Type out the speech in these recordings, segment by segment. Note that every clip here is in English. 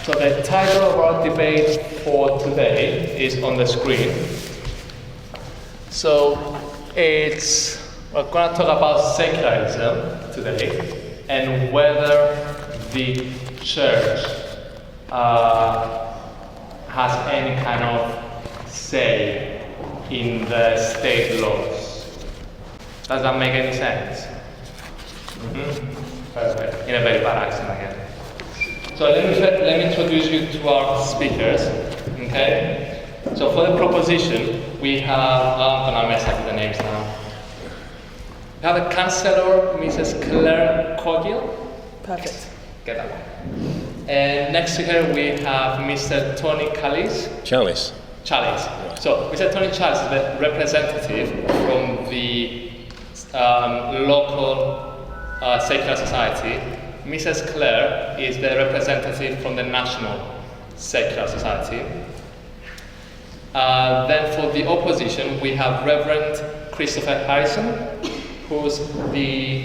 So the title of our debate for today is on the screen. So we're going to talk about secularism today and whether the church has any kind of say in the state laws. Does that make any sense? Perfect. In a very bad accent again. So let me introduce you to our speakers. Okay. So for the proposition, we have. I'm gonna mess up the names now. We have the Chancellor, Mrs. Claire Caudill. Perfect. Get that one. And next to her we have Mr. Tony Chalice. Chalice. So Mr. Tony Chalice is the representative from the local secular society. Mrs. Claire is the representative from the National Secular Society. Then for the opposition, we have Reverend Christopher Harrison, who's the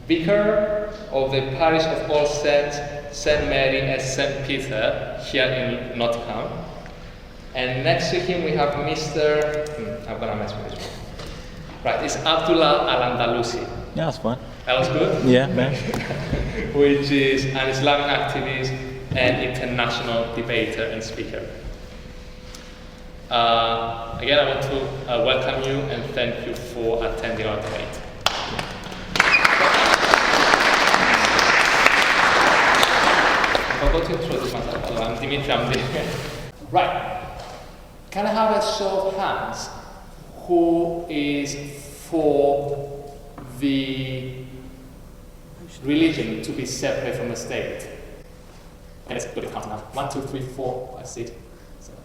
vicar of the parish of All Saints, St. Mary and St. Peter here in Nottingham. And next to him we have Mr. I'm gonna mess with this one. Right, it's Abdullah Al-Andalusi. Yeah, that's fine. That was good? Yeah, man. Which is an Islamic activist and international debater and speaker. Again, I want to welcome you and thank you for attending our debate. I forgot to introduce myself. I'm Dimitri. Right. Can I have a show of hands who is for the religion to be separate from the state? And let's put it count now. 1, 2, 3, 4, 5, 6, 7.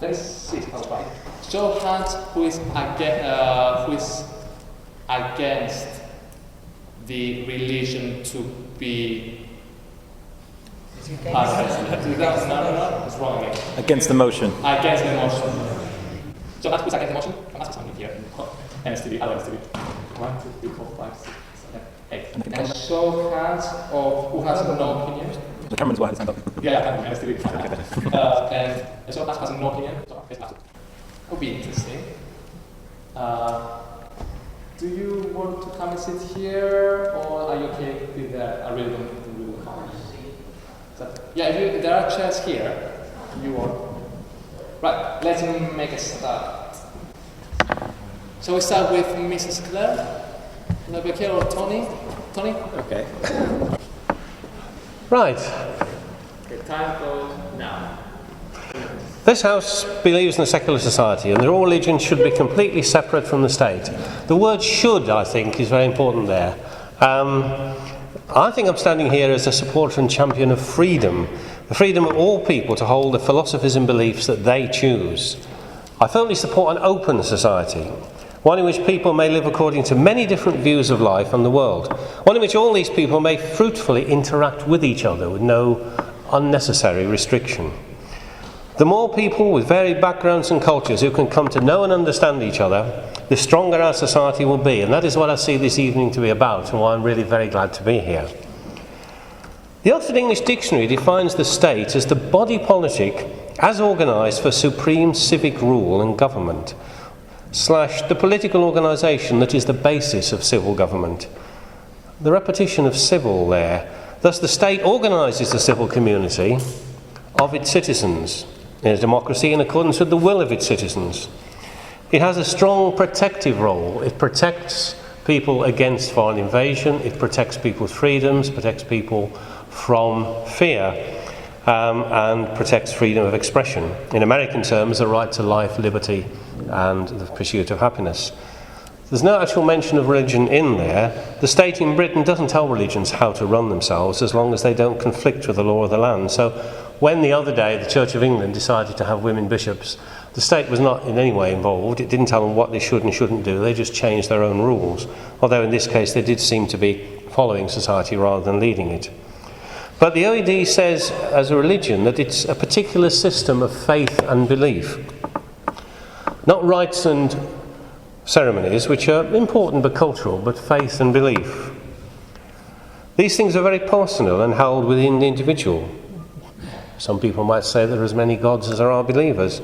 Let's see. Right. Show of hands who is against the religion to be no, it's wrong again. Against the motion. Against the motion. So who's against the motion? I'm asking something here. NSTV, other NSTV. 1, 2, 3, 4, 5, 6, 7, 8. And show of hands of who has no opinion. The Cameron's one has his hand up. Yeah, NSTV. And show of hands has no opinion. So it's not. That would be interesting. Do you want to come and sit here, or are you okay with that? I really don't really want to. Yeah, if there are chairs here, you want. Right, let's make a start. So we start with Mrs. Claire. Rebecca or Tony? Tony? Okay. Right. Okay, time goes now. This House believes in a secular society and that all religions should be completely separate from the state. The word should, I think, is very important there. I think I'm standing here as a supporter and champion of freedom, the freedom of all people to hold the philosophies and beliefs that they choose. I firmly support an open society, one in which people may live according to many different views of life and the world, one in which all these people may fruitfully interact with each other with no unnecessary restriction. The more people with varied backgrounds and cultures who can come to know and understand each other, the stronger our society will be, and that is what I see this evening to be about, and why I'm really very glad to be here. The Oxford English Dictionary defines the state as the body politic as organised for supreme civic rule and government, / the political organisation that is the basis of civil government. The repetition of civil there. Thus the state organises the civil community of its citizens in a democracy in accordance with the will of its citizens. It has a strong protective role. It protects people against foreign invasion, it protects people's freedoms, protects people from fear, and protects freedom of expression. In American terms, the right to life, liberty, and the pursuit of happiness. There's no actual mention of religion in there. The state in Britain doesn't tell religions how to run themselves as long as they don't conflict with the law of the land. So when the other day the Church of England decided to have women bishops, the state was not in any way involved. It didn't tell them what they should and shouldn't do. They just changed their own rules. Although in this case they did seem to be following society rather than leading it. But the OED says as a religion that it's a particular system of faith and belief. Not rites and ceremonies which are important but cultural, but faith and belief. These things are very personal and held within the individual. Some people might say there are as many gods as there are believers.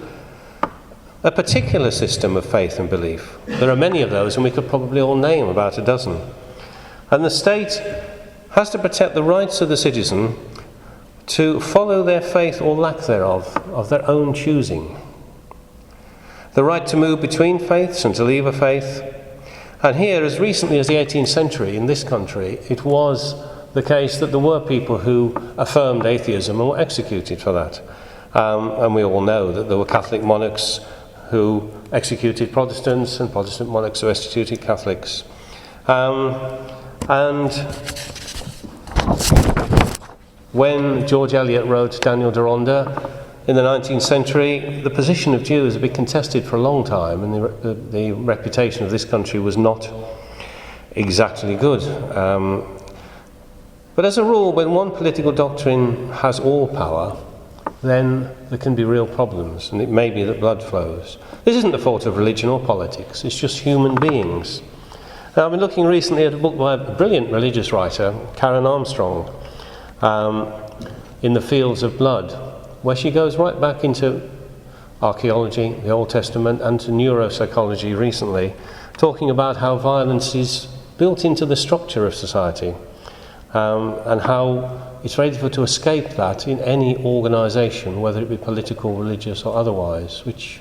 A particular system of faith and belief. There are many of those, and we could probably all name about a dozen. And the state has to protect the rights of the citizen to follow their faith or lack thereof, of their own choosing. The right to move between faiths and to leave a faith. And here, as recently as the 18th century in this country, it was the case that there were people who affirmed atheism and were executed for that. And we all know that there were Catholic monarchs who executed Protestants and Protestant monarchs who executed Catholics. And when George Eliot wrote Daniel Deronda in the 19th century, the position of Jews had been contested for a long time, and the reputation of this country was not exactly good. But as a rule, when one political doctrine has all power, then there can be real problems, and it may be that blood flows. This isn't the fault of religion or politics, it's just human beings. Now, I've been looking recently at a book by a brilliant religious writer, Karen Armstrong, In the Fields of Blood, where she goes right back into archaeology, the Old Testament, and to neuropsychology recently, talking about how violence is built into the structure of society, and how it's very difficult to escape that in any organisation, whether it be political, religious or otherwise, which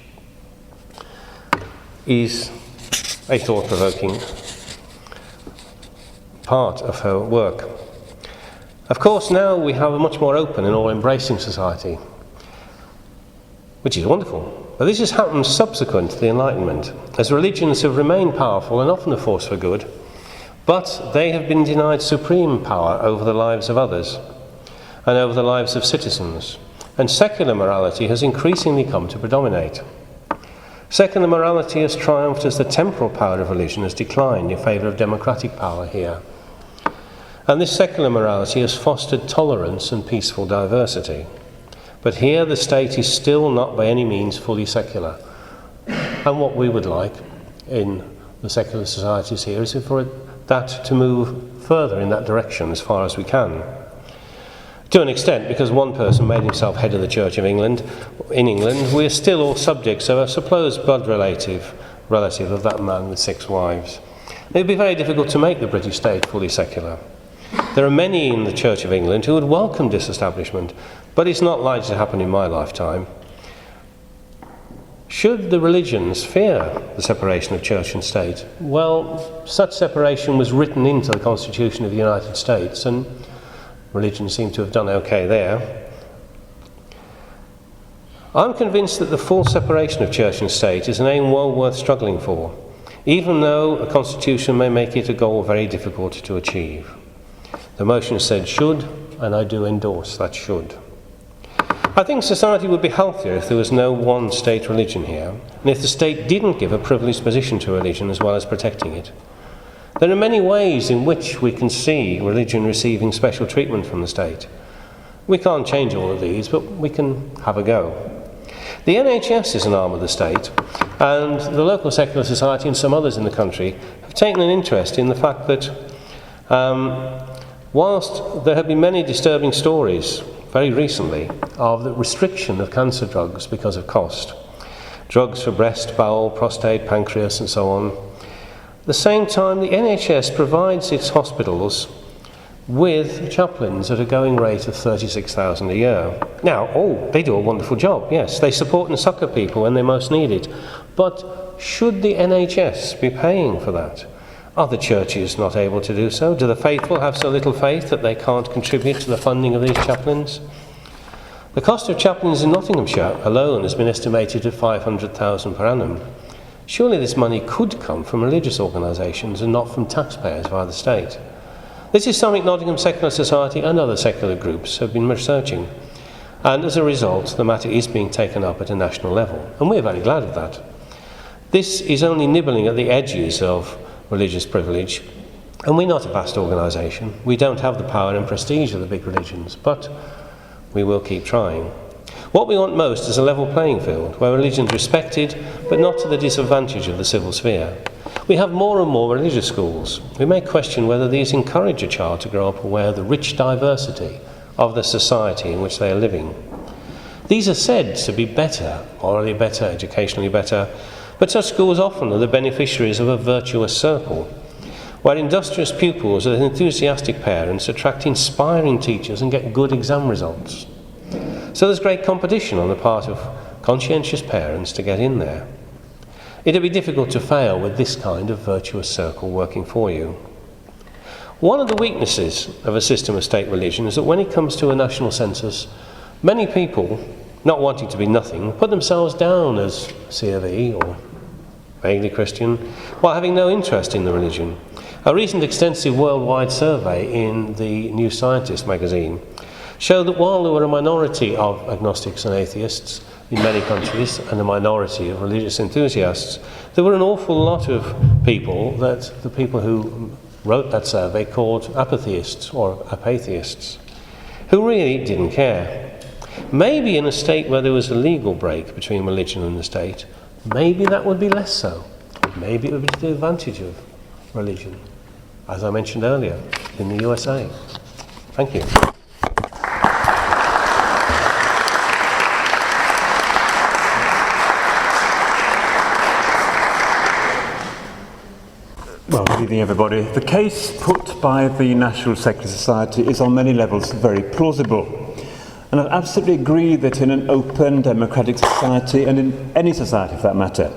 is a thought-provoking part of her work. Of course, now we have a much more open and all-embracing society, which is wonderful. But this has happened subsequent to the Enlightenment, as religions have remained powerful and often a force for good, but they have been denied supreme power over the lives of others and over the lives of citizens, and secular morality has increasingly come to predominate. Secular morality has triumphed as the temporal power of religion has declined in favour of democratic power here. And this secular morality has fostered tolerance and peaceful diversity. But here the state is still not by any means fully secular. And what we would like in the secular societies here is for that to move further in that direction as far as we can. To an extent, because one person made himself head of the Church of England, in England, we are still all subjects of a supposed blood relative of that man with 6 wives. It would be very difficult to make the British state fully secular. There are many in the Church of England who would welcome disestablishment, but it's not likely to happen in my lifetime. Should the religions fear the separation of church and state? Well, such separation was written into the Constitution of the United States, and religions seem to have done okay there. I'm convinced that the full separation of church and state is an aim well worth struggling for, even though a constitution may make it a goal very difficult to achieve. The motion said should, and I do endorse that should. I think society would be healthier if there was no one state religion here, and if the state didn't give a privileged position to religion as well as protecting it. There are many ways in which we can see religion receiving special treatment from the state. We can't change all of these, but we can have a go. The NHS is an arm of the state, and the local secular society and some others in the country have taken an interest in the fact that whilst there have been many disturbing stories very recently of the restriction of cancer drugs because of cost, drugs for breast, bowel, prostate, pancreas and so on, at the same time the NHS provides its hospitals with chaplains at a going rate of $36,000 a year. Now, they do a wonderful job, yes. They support and succour people when they most need it. But should the NHS be paying for that? Are the churches not able to do so? Do the faithful have so little faith that they can't contribute to the funding of these chaplains? The cost of chaplains in Nottinghamshire alone has been estimated at £500,000 per annum. Surely this money could come from religious organisations and not from taxpayers via the state. This is something Nottingham Secular Society and other secular groups have been researching, and as a result the matter is being taken up at a national level, and we're very glad of that. This is only nibbling at the edges of religious privilege, and we're not a vast organisation. We don't have the power and prestige of the big religions, but we will keep trying. What we want most is a level playing field, where religion is respected, but not to the disadvantage of the civil sphere. We have more and more religious schools. We may question whether these encourage a child to grow up aware of the rich diversity of the society in which they are living. These are said to be better, morally better, educationally better, but such schools often are the beneficiaries of a virtuous circle, where industrious pupils with enthusiastic parents attract inspiring teachers and get good exam results. So there's great competition on the part of conscientious parents to get in there. It'd be difficult to fail with this kind of virtuous circle working for you. One of the weaknesses of a system of state religion is that when it comes to a national census, many people, not wanting to be nothing, put themselves down as C of E or vaguely Christian, while having no interest in the religion. A recent extensive worldwide survey in the New Scientist magazine showed that while there were a minority of agnostics and atheists in many countries and a minority of religious enthusiasts, there were an awful lot of people that the people who wrote that survey called apatheists or apatheists, who really didn't care. Maybe in a state where there was a legal break between religion and the state, maybe that would be less so. Maybe it would be to the advantage of religion, as I mentioned earlier, in the USA. Thank you. Well, good evening, everybody. The case put by the National Secular Society is on many levels very plausible. And I absolutely agree that in an open, democratic society, and in any society for that matter,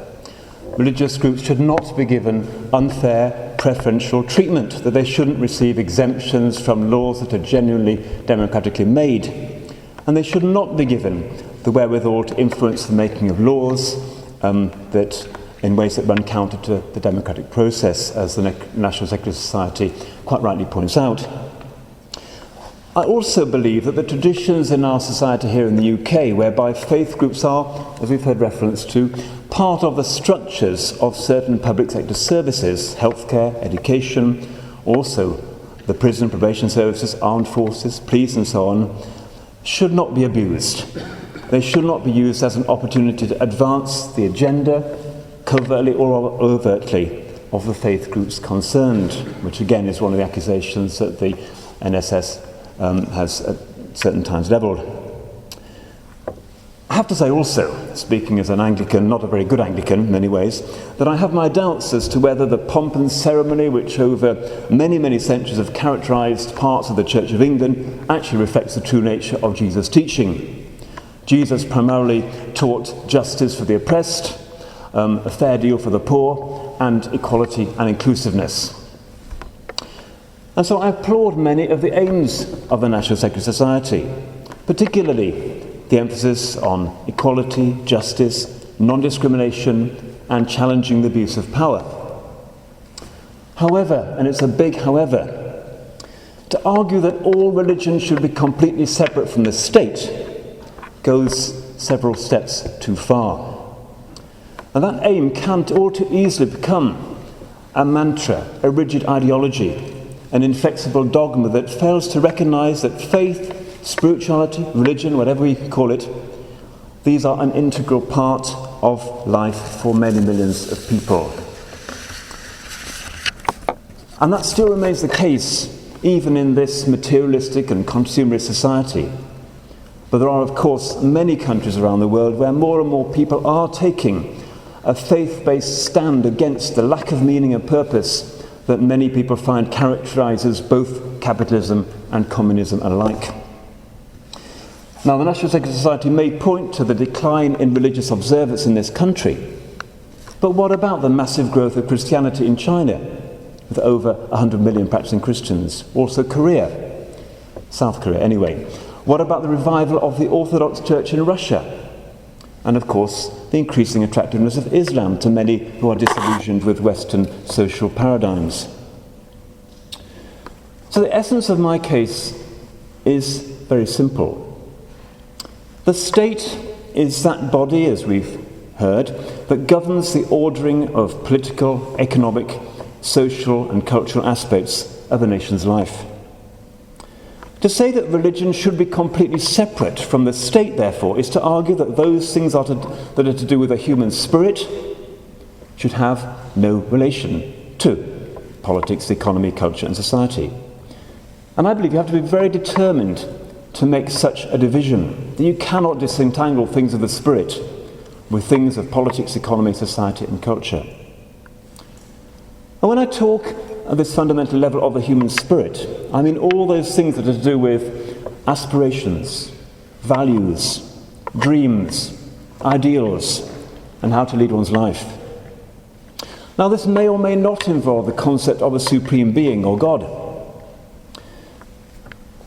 religious groups should not be given unfair, preferential treatment, that they shouldn't receive exemptions from laws that are genuinely democratically made. And they should not be given the wherewithal to influence the making of laws that in ways that run counter to the democratic process, as the National Secular Society quite rightly points out. I also believe that the traditions in our society here in the UK, whereby faith groups are, as we've heard reference to, part of the structures of certain public sector services, healthcare, education, also the prison probation services, armed forces, police and so on, should not be abused. They should not be used as an opportunity to advance the agenda, covertly or overtly, of the faith groups concerned, which again is one of the accusations that the NSS has at certain times levelled. I have to say also, speaking as an Anglican, not a very good Anglican in many ways, that I have my doubts as to whether the pomp and ceremony which over many, many centuries have characterised parts of the Church of England actually reflects the true nature of Jesus' teaching. Jesus primarily taught justice for the oppressed, a fair deal for the poor, and equality and inclusiveness. And so I applaud many of the aims of the National Secular Society, particularly the emphasis on equality, justice, non-discrimination, and challenging the abuse of power. However, and it's a big however, to argue that all religion should be completely separate from the state goes several steps too far. And that aim can all too easily become a mantra, a rigid ideology, an inflexible dogma that fails to recognise that faith, spirituality, religion, whatever we call it, these are an integral part of life for many millions of people. And that still remains the case even in this materialistic and consumerist society. But there are, of course, many countries around the world where more and more people are taking a faith-based stand against the lack of meaning and purpose that many people find characterises both capitalism and communism alike. Now, the National Secular Society may point to the decline in religious observance in this country, but what about the massive growth of Christianity in China, with over 100 million practicing Christians? Also Korea, South Korea anyway. What about the revival of the Orthodox Church in Russia? And of course, the increasing attractiveness of Islam to many who are disillusioned with Western social paradigms. So the essence of my case is very simple. The state is that body, as we've heard, that governs the ordering of political, economic, social and cultural aspects of a nation's life. To say that religion should be completely separate from the state, therefore, is to argue that those things that are to do with the human spirit should have no relation to politics, economy, culture and society. And I believe you have to be very determined to make such a division, that you cannot disentangle things of the spirit with things of politics, economy, society and culture. And when I talk at this fundamental level of the human spirit, I mean all those things that are to do with aspirations, values, dreams, ideals, and how to lead one's life. Now, this may or may not involve the concept of a supreme being or God.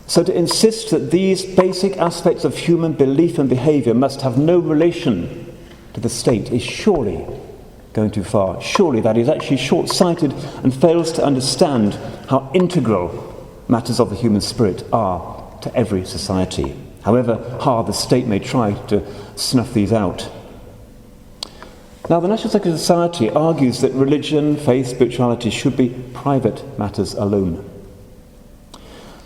So to insist that these basic aspects of human belief and behaviour must have no relation to the state is surely going too far. Surely that is actually short-sighted and fails to understand how integral matters of the human spirit are to every society, however hard the state may try to snuff these out. Now, the National Secular Society argues that religion, faith, spirituality should be private matters alone.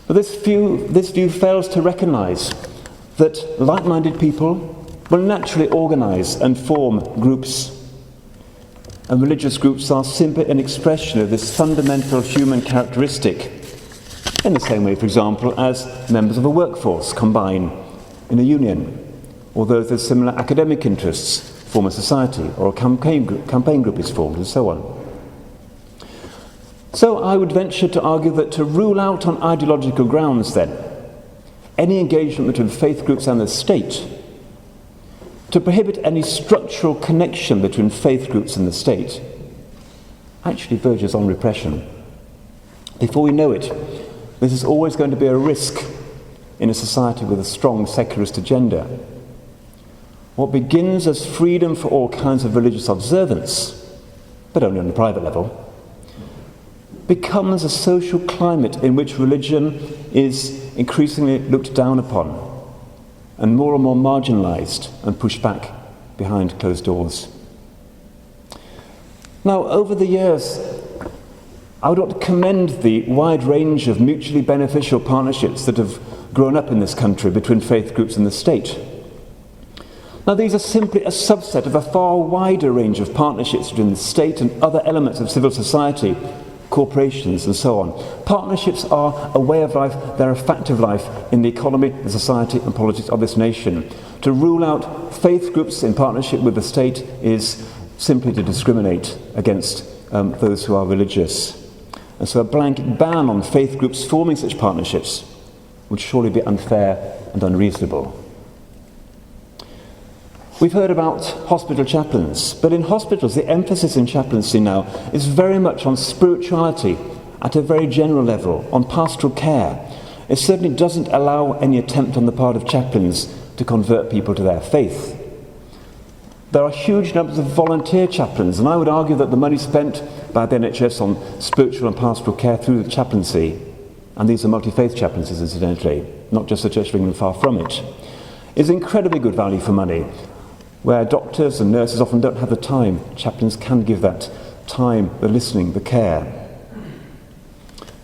But this view fails to recognise that like-minded people will naturally organise and form groups. And religious groups are simply an expression of this fundamental human characteristic, in the same way, for example, as members of a workforce combine in a union, or those with similar academic interests form a society, or a campaign group is formed, and so on. So I would venture to argue that to rule out on ideological grounds, then, any engagement between faith groups and the state, to prohibit any structural connection between faith groups and the state, actually verges on repression. Before we know it, this is always going to be a risk in a society with a strong secularist agenda. What begins as freedom for all kinds of religious observance, but only on a private level, becomes a social climate in which religion is increasingly looked down upon and more marginalised and pushed back behind closed doors. Now, over the years, I would like to commend the wide range of mutually beneficial partnerships that have grown up in this country between faith groups and the state. Now, these are simply a subset of a far wider range of partnerships between the state and other elements of civil society, corporations and so on. Partnerships are a way of life, they're a fact of life in the economy, the society and politics of this nation. To rule out faith groups in partnership with the state is simply to discriminate against those who are religious. And so a blanket ban on faith groups forming such partnerships would surely be unfair and unreasonable. We've heard about hospital chaplains, but in hospitals the emphasis in chaplaincy now is very much on spirituality at a very general level, on pastoral care. It certainly doesn't allow any attempt on the part of chaplains to convert people to their faith. There are huge numbers of volunteer chaplains, and I would argue that the money spent by the NHS on spiritual and pastoral care through the chaplaincy, and these are multi-faith chaplaincies incidentally, not just the Church of England, far from it, is incredibly good value for money. Where doctors and nurses often don't have the time, chaplains can give that time, the listening, the care.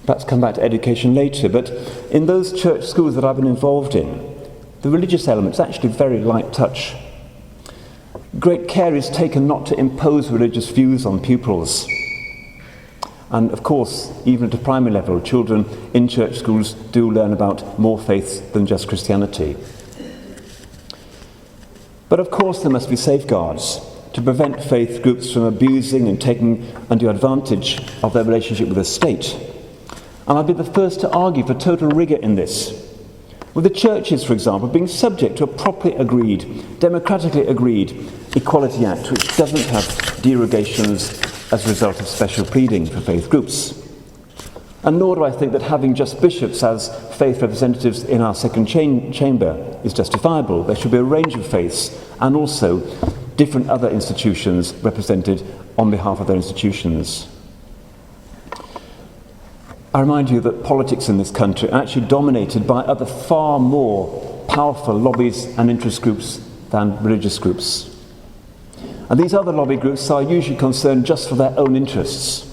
Perhaps come back to education later, but in those church schools that I've been involved in, the religious element is actually very light touch. Great care is taken not to impose religious views on pupils. And of course, even at a primary level, children in church schools do learn about more faiths than just Christianity. But of course there must be safeguards to prevent faith groups from abusing and taking undue advantage of their relationship with the state. And I'd be the first to argue for total rigour in this, with the churches, for example, being subject to a properly agreed, democratically agreed Equality Act, which doesn't have derogations as a result of special pleading for faith groups. And nor do I think that having just bishops as faith representatives in our second chamber is justifiable. There should be a range of faiths and also different other institutions represented on behalf of their institutions. I remind you that politics in this country are actually dominated by other far more powerful lobbies and interest groups than religious groups. And these other lobby groups are usually concerned just for their own interests.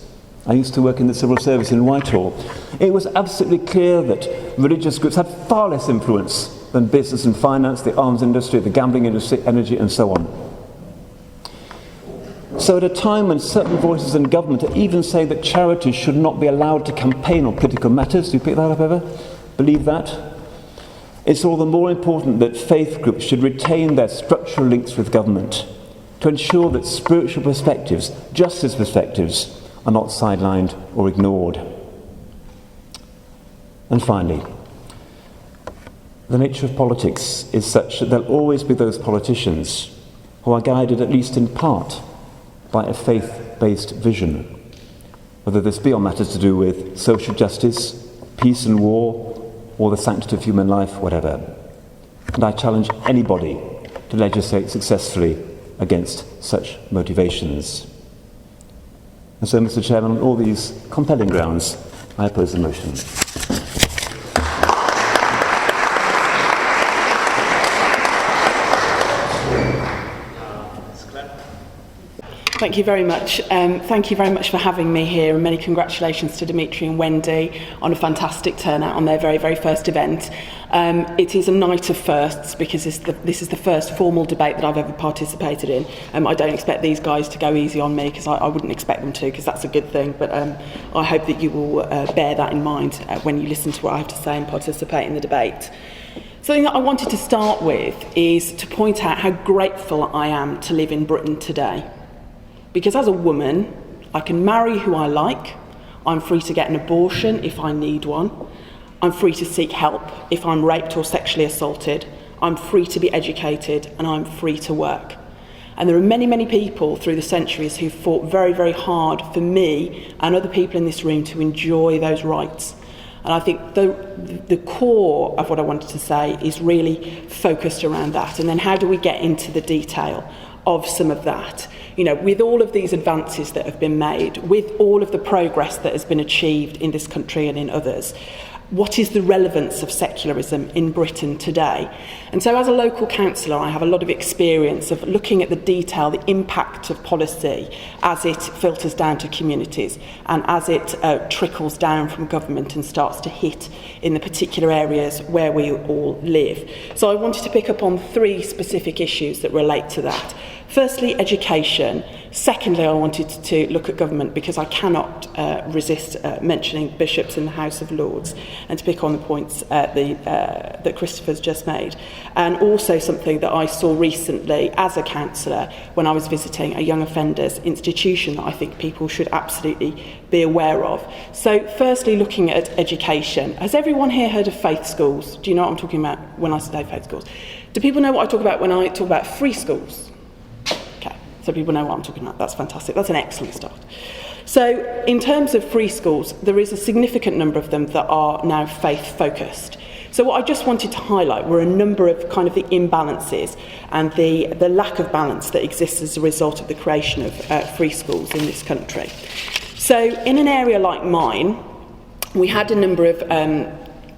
I used to work in the civil service in Whitehall. It was absolutely clear that religious groups have far less influence than business and finance, the arms industry, the gambling industry, energy, and so on. So at a time when certain voices in government are even saying that charities should not be allowed to campaign on political matters, do you pick that up ever? Believe that? It's all the more important that faith groups should retain their structural links with government to ensure that spiritual perspectives, justice perspectives, are not sidelined or ignored. And finally, the nature of politics is such that there'll always be those politicians who are guided, at least in part, by a faith-based vision, whether this be on matters to do with social justice, peace and war, or the sanctity of human life, whatever. And I challenge anybody to legislate successfully against such motivations. And so, Mr. Chairman, on all these compelling grounds, I oppose the motion. Thank you very much. Thank you very much for having me here, and many congratulations to Dimitri and Wendy on a fantastic turnout on their very, very first event. It is a night of firsts because this is the first formal debate that I've ever participated in. I don't expect these guys to go easy on me because I wouldn't expect them to, because that's a good thing, but I hope that you will bear that in mind when you listen to what I have to say and participate in the debate. Something that I wanted to start with is to point out how grateful I am to live in Britain today. Because as a woman, I can marry who I like, I'm free to get an abortion if I need one, I'm free to seek help if I'm raped or sexually assaulted, I'm free to be educated, and I'm free to work. And there are many, many people through the centuries who've fought very, very hard for me and other people in this room to enjoy those rights. And I think the core of what I wanted to say is really focused around that. And then how do we get into the detail of some of that? You know, with all of these advances that have been made, with all of the progress that has been achieved in this country and in others, what is the relevance of secularism in Britain today? And so as a local councillor, I have a lot of experience of looking at the detail, the impact of policy as it filters down to communities and as it trickles down from government and starts to hit in the particular areas where we all live. So I wanted to pick up on 3 specific issues that relate to that. Firstly, education. Secondly, I wanted to look at government because I cannot resist mentioning bishops in the House of Lords, and to pick on the points that Christopher's just made. And also something that I saw recently as a councillor when I was visiting a young offenders institution that I think people should absolutely be aware of. So firstly, looking at education. Has everyone here heard of faith schools? Do you know what I'm talking about when I say faith schools? Do people know what I talk about when I talk about free schools? So people know what I'm talking about. That's fantastic. That's an excellent start. So in terms of free schools, there is a significant number of them that are now faith-focused. So what I just wanted to highlight were a number of kind of the imbalances and the lack of balance that exists as a result of the creation of free schools in this country. So in an area like mine, we had a number of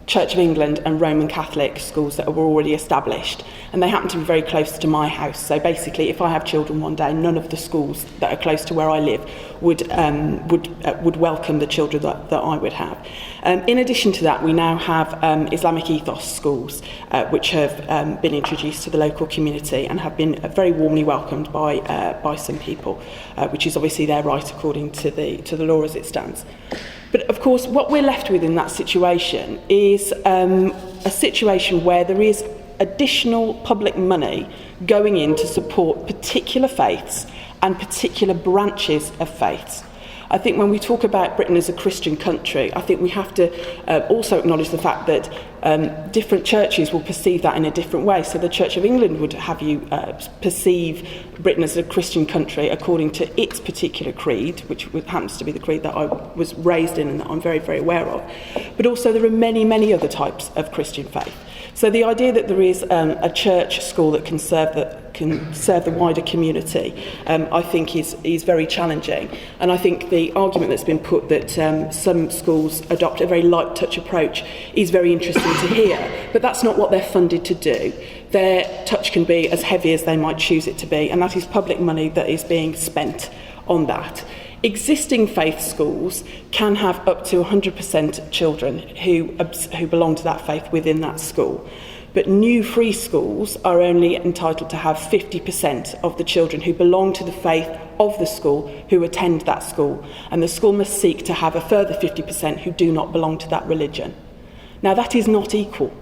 Church of England and Roman Catholic schools that were already established, and they happen to be very close to my house. So basically, if I have children one day, none of the schools that are close to where I live would welcome the children that I would have. In addition to that, we now have Islamic ethos schools, which have been introduced to the local community and have been very warmly welcomed by some people, which is obviously their right according to the law as it stands. But of course, what we're left with in that situation is a situation where there is additional public money going in to support particular faiths and particular branches of faiths. I think when we talk about Britain as a Christian country, I think we have to also acknowledge the fact that different churches will perceive that in a different way. So the Church of England would have you perceive Britain as a Christian country according to its particular creed, which happens to be the creed that I was raised in and that I'm very, very aware of. But also there are many, many other types of Christian faith. So the idea that there is a church school that can serve the wider community, I think is very challenging. And I think the argument that's been put that some schools adopt a very light touch approach is very interesting to hear. But that's not what they're funded to do. Their touch can be as heavy as they might choose it to be, and that is public money that is being spent on that. Existing faith schools can have up to 100% children who belong to that faith within that school. But new free schools are only entitled to have 50% of the children who belong to the faith of the school who attend that school. And the school must seek to have a further 50% who do not belong to that religion. Now, that is not equal.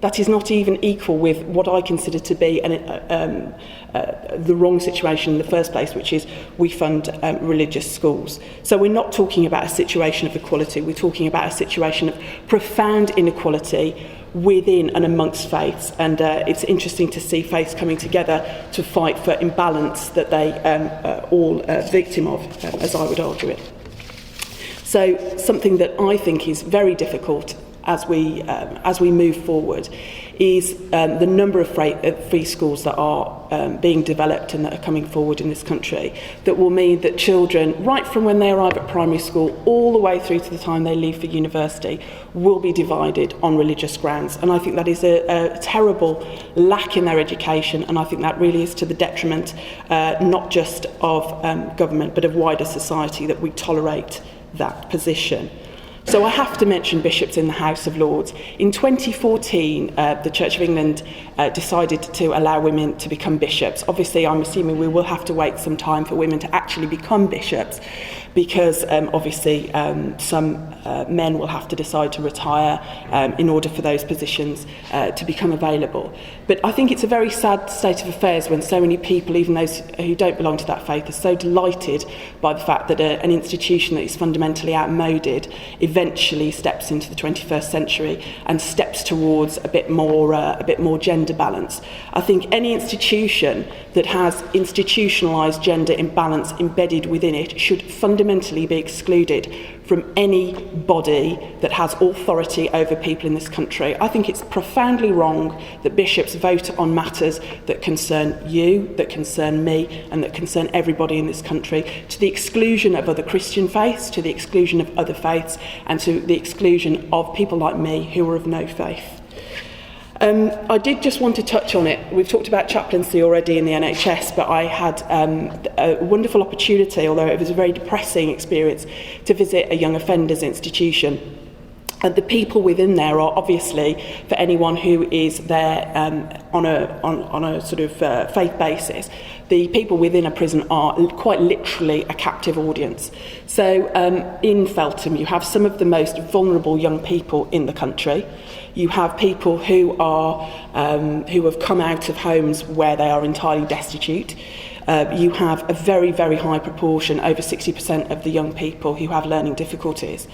That is not even equal with what I consider to be the wrong situation in the first place, which is we fund religious schools. So we're not talking about a situation of equality, we're talking about a situation of profound inequality within and amongst faiths. And it's interesting to see faiths coming together to fight for imbalance that they are all victim of, as I would argue it. So something that I think is very difficult as we move forward is the number of free schools that are being developed and that are coming forward in this country, that will mean that children, right from when they arrive at primary school all the way through to the time they leave for university, will be divided on religious grounds. And I think that is a terrible lack in their education, and I think that really is to the detriment not just of government but of wider society that we tolerate that position. So I have to mention bishops in the House of Lords. In 2014, the Church of England decided to allow women to become bishops. Obviously, I'm assuming we will have to wait some time for women to actually become bishops, because obviously some men will have to decide to retire in order for those positions to become available. But I think it's a very sad state of affairs when so many people, even those who don't belong to that faith, are so delighted by the fact that an institution that is fundamentally outmoded eventually steps into the 21st century and steps towards a bit more gender balance. I think any institution that has institutionalised gender imbalance embedded within it should fundamentally be excluded from any body that has authority over people in this country. I think it's profoundly wrong that bishops vote on matters that concern you, that concern me, and that concern everybody in this country, to the exclusion of other Christian faiths, to the exclusion of other faiths, and to the exclusion of people like me who are of no faith. I did just want to touch on it. We've talked about chaplaincy already in the NHS, but I had a wonderful opportunity, although it was a very depressing experience, to visit a young offenders institution. And the people within there are obviously, for anyone who is there on a sort of faith basis, the people within a prison are quite literally a captive audience. So in Feltham, you have some of the most vulnerable young people in the country. You have people who have come out of homes where they are entirely destitute. You have a very, very high proportion, over 60% of the young people who have learning difficulties.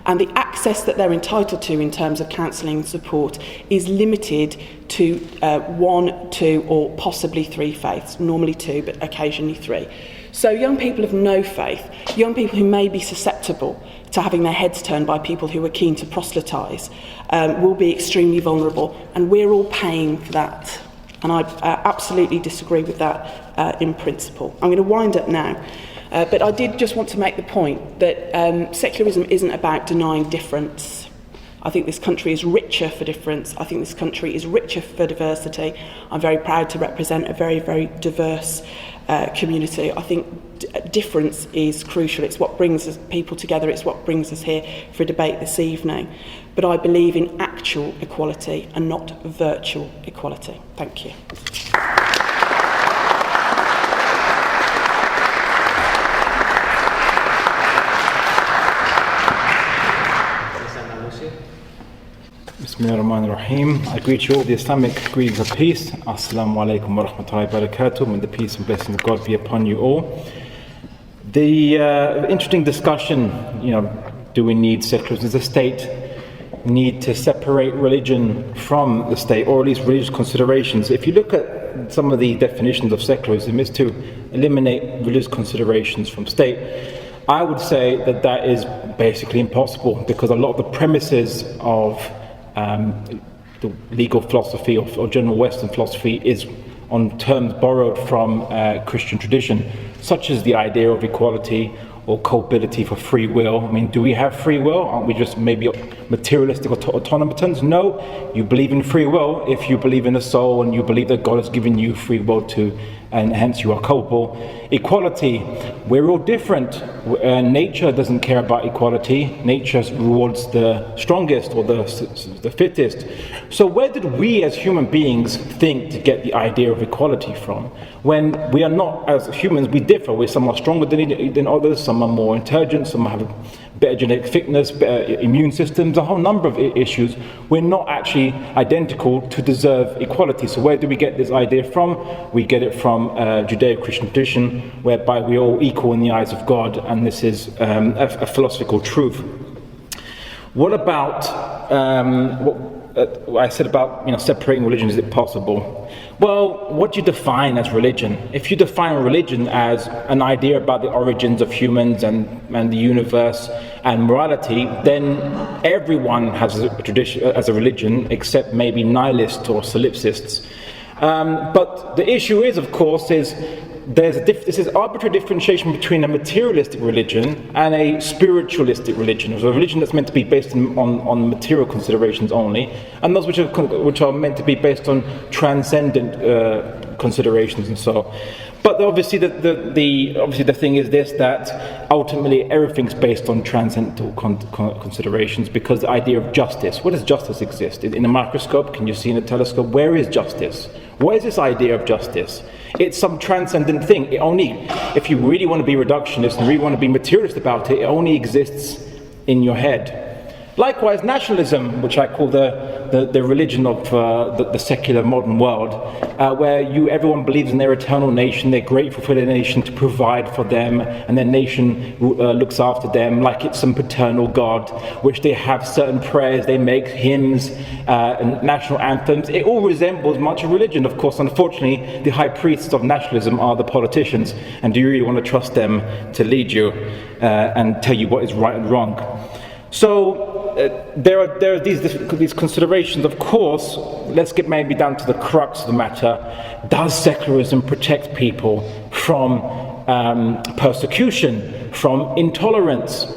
And the access that they're entitled to in terms of counselling and support is limited to 1, 2 or possibly 3 faiths, normally 2 but occasionally 3. So young people of no faith, young people who may be susceptible to having their heads turned by people who are keen to proselytise, will be extremely vulnerable, and we're all paying for that. And I absolutely disagree with that in principle. I'm going to wind up now. But I did just want to make the point that secularism isn't about denying difference. I think this country is richer for difference. I think this country is richer for diversity. I'm very proud to represent a very, very diverse community. I think difference is crucial. It's what brings us people together. It's what brings us here for a debate this evening. But I believe in actual equality and not virtual equality. Thank you. Bismillah ar-Rahman ar-Rahim. I greet you all with the Islamic greetings of peace. Assalamu alaikum wa rahmatullahi wa barakatuh. May the peace and blessings of God be upon you all. The interesting discussion, do we need secularism? Does the state need to separate religion from the state, or at least religious considerations? If you look at some of the definitions of secularism, is to eliminate religious considerations from state. I would say that is basically impossible, because a lot of the premises of the legal philosophy or general Western philosophy is on terms borrowed from Christian tradition, such as the idea of equality or culpability for free will. I mean, do we have free will? Aren't we just maybe materialistic automatons? No, you believe in free will if you believe in a soul and you believe that God has given you free will to and hence you are culpable. Equality, we're all different. Nature doesn't care about equality. Nature rewards the strongest or the fittest. So where did we as human beings think to get the idea of equality from? When we are not, as humans, we differ. Some are stronger than others, some are more intelligent, some have better genetic fitness, better immune systems, a whole number of issues. We're not actually identical to deserve equality. So where do we get this idea from? We get it from Judeo-Christian tradition, whereby we're all equal in the eyes of God, and this is a philosophical truth. What about what I said about separating religion? Is it possible? Well, what do you define as religion? If you define religion as an idea about the origins of humans and the universe and morality, then everyone has a tradition as a religion, except maybe nihilists or solipsists. But the issue is, of course, this is arbitrary differentiation between a materialistic religion and a spiritualistic religion. So a religion that's meant to be based on material considerations only, and those which are meant to be based on transcendent considerations and so on. But obviously the thing is this, that ultimately everything's based on transcendental considerations, because the idea of justice, where does justice exist? In a microscope? Can you see in a telescope? Where is justice? What is this idea of justice? It's some transcendent thing. It only, if you really want to be reductionist and really want to be materialist about it, it only exists in your head. Likewise, nationalism, which I call the religion of the secular modern world, where everyone believes in their eternal nation, they're grateful for their nation to provide for them, and their nation looks after them like it's some paternal god, which they have certain prayers, they make hymns, and national anthems. It all resembles much of religion. Of course, unfortunately, the high priests of nationalism are the politicians, and do you really want to trust them to lead you and tell you what is right and wrong? So there are these considerations. Of course, let's get maybe down to the crux of the matter. Does secularism protect people from persecution, from intolerance?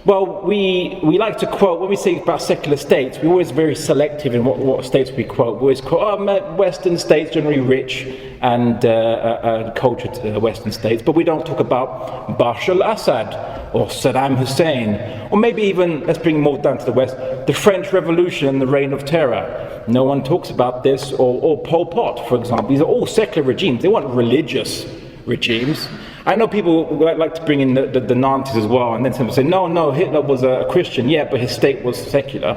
Well, we like to quote, when we say about secular states, we're always very selective in what states we quote. We always quote Western states, generally rich and cultured Western states, but we don't talk about Bashar al-Assad or Saddam Hussein, or maybe even, let's bring more down to the West, the French Revolution and the Reign of Terror. No one talks about this, or Pol Pot, for example. These are all secular regimes. They weren't religious regimes. I know people like to bring in the Nazis as well, and then some say, no, Hitler was a Christian, yeah, but his state was secular.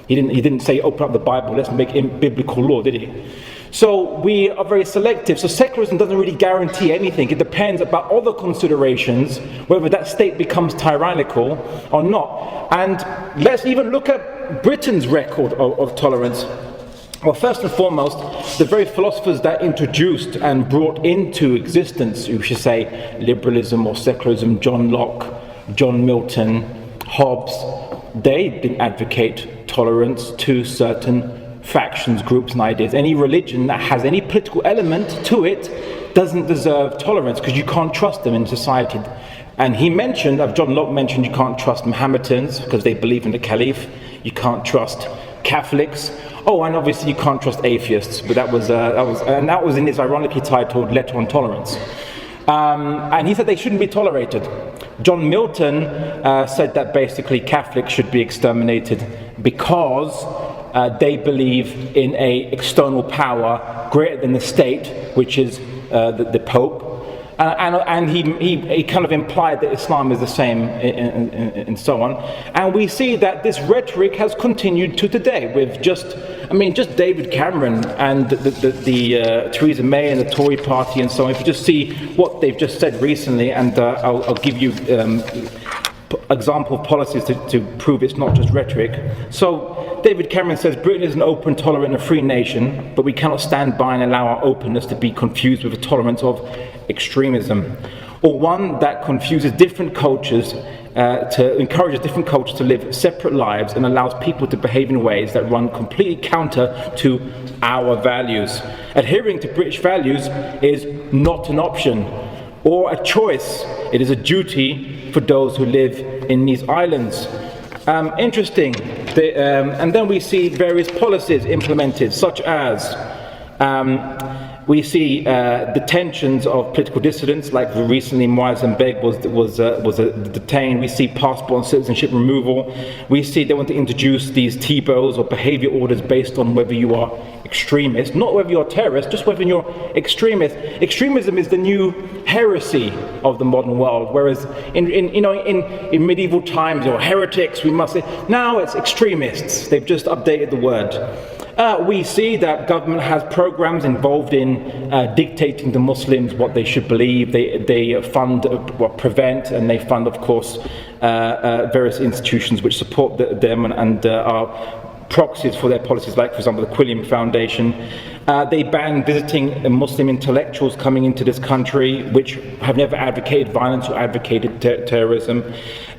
He didn't say, open up the Bible, let's make it biblical law, did he? So we are very selective. So secularism doesn't really guarantee anything. It depends about other considerations, whether that state becomes tyrannical or not. And let's even look at Britain's record of tolerance. Well, first and foremost, the very philosophers that introduced and brought into existence, you should say, liberalism or secularism, John Locke, John Milton, Hobbes, they didn't advocate tolerance to certain factions, groups and ideas. Any religion that has any political element to it doesn't deserve tolerance, because you can't trust them in society. And he mentioned, John Locke mentioned, you can't trust Mohammedans because they believe in the Caliph. You can't trust Catholics. Oh, and obviously you can't trust atheists. But that was in his ironically titled Letter on Tolerance. And he said they shouldn't be tolerated. John Milton said that basically Catholics should be exterminated because they believe in a external power greater than the state, which is the Pope. And he kind of implied that Islam is the same and so on. And we see that this rhetoric has continued to today with just David Cameron and the Theresa May and the Tory party and so on. If you just see what they've just said recently, and I'll give you example of policies to prove it's not just rhetoric. So David Cameron says Britain is an open, tolerant and free nation, but we cannot stand by and allow our openness to be confused with a tolerance of extremism, or one that confuses different cultures, encourages different cultures to live separate lives and allows people to behave in ways that run completely counter to our values. Adhering to British values is not an option or a choice. It is a duty for those who live in these islands. Interesting. And then we see various policies implemented, such as We see detentions of political dissidents, like recently Muaz Mbeg was detained. We see passport and citizenship removal. We see they want to introduce these TBOs or behavior orders based on whether you are extremist, not whether you're a terrorist, just whether you're extremist. Extremism is the new heresy of the modern world, whereas in medieval times, heretics, we must say, now it's extremists. They've just updated the word. We see that government has programs involved in dictating to Muslims what they should believe. They fund Prevent, and they fund, of course, various institutions which support them and are proxies for their policies, like, for example, the Quilliam Foundation. They ban visiting Muslim intellectuals coming into this country, which have never advocated violence or advocated terrorism.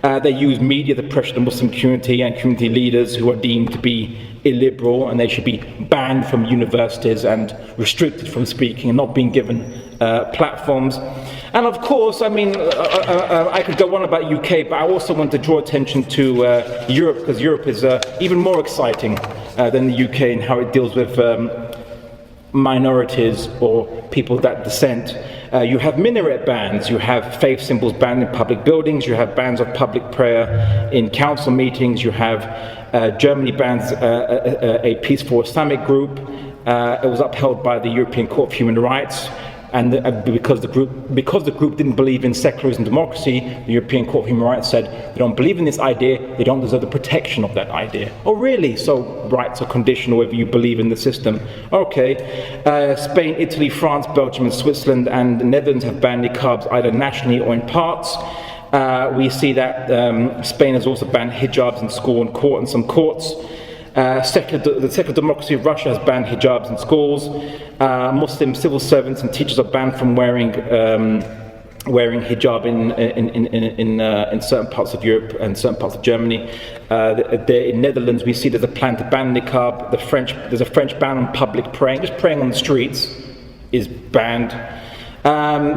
They use media to pressure the Muslim community and community leaders who are deemed to be illiberal, and they should be banned from universities and restricted from speaking and not being given platforms. And of course, I mean, I could go on about UK, but I also want to draw attention to Europe, because Europe is even more exciting than the UK in how it deals with minorities or people that dissent. You have minaret bans, you have faith symbols banned in public buildings, you have bans of public prayer in council meetings, you have Germany bans a peaceful Islamic group. It was upheld by the European Court of Human Rights, and because the group didn't believe in secularism and democracy, the European Court of Human Rights said they don't believe in this idea, they don't deserve the protection of that idea. Oh really? So rights are conditional whether you believe in the system. Okay. Spain, Italy, France, Belgium and Switzerland and the Netherlands have banned niqabs either nationally or in parts. We see that Spain has also banned hijabs in school and court in some courts. The secular democracy of Russia has banned hijabs in schools. Muslim civil servants and teachers are banned from wearing hijab in certain parts of Europe and certain parts of Germany. In Netherlands, we see there's a plan to ban niqab. There's a French ban on public praying. Just praying on the streets is banned.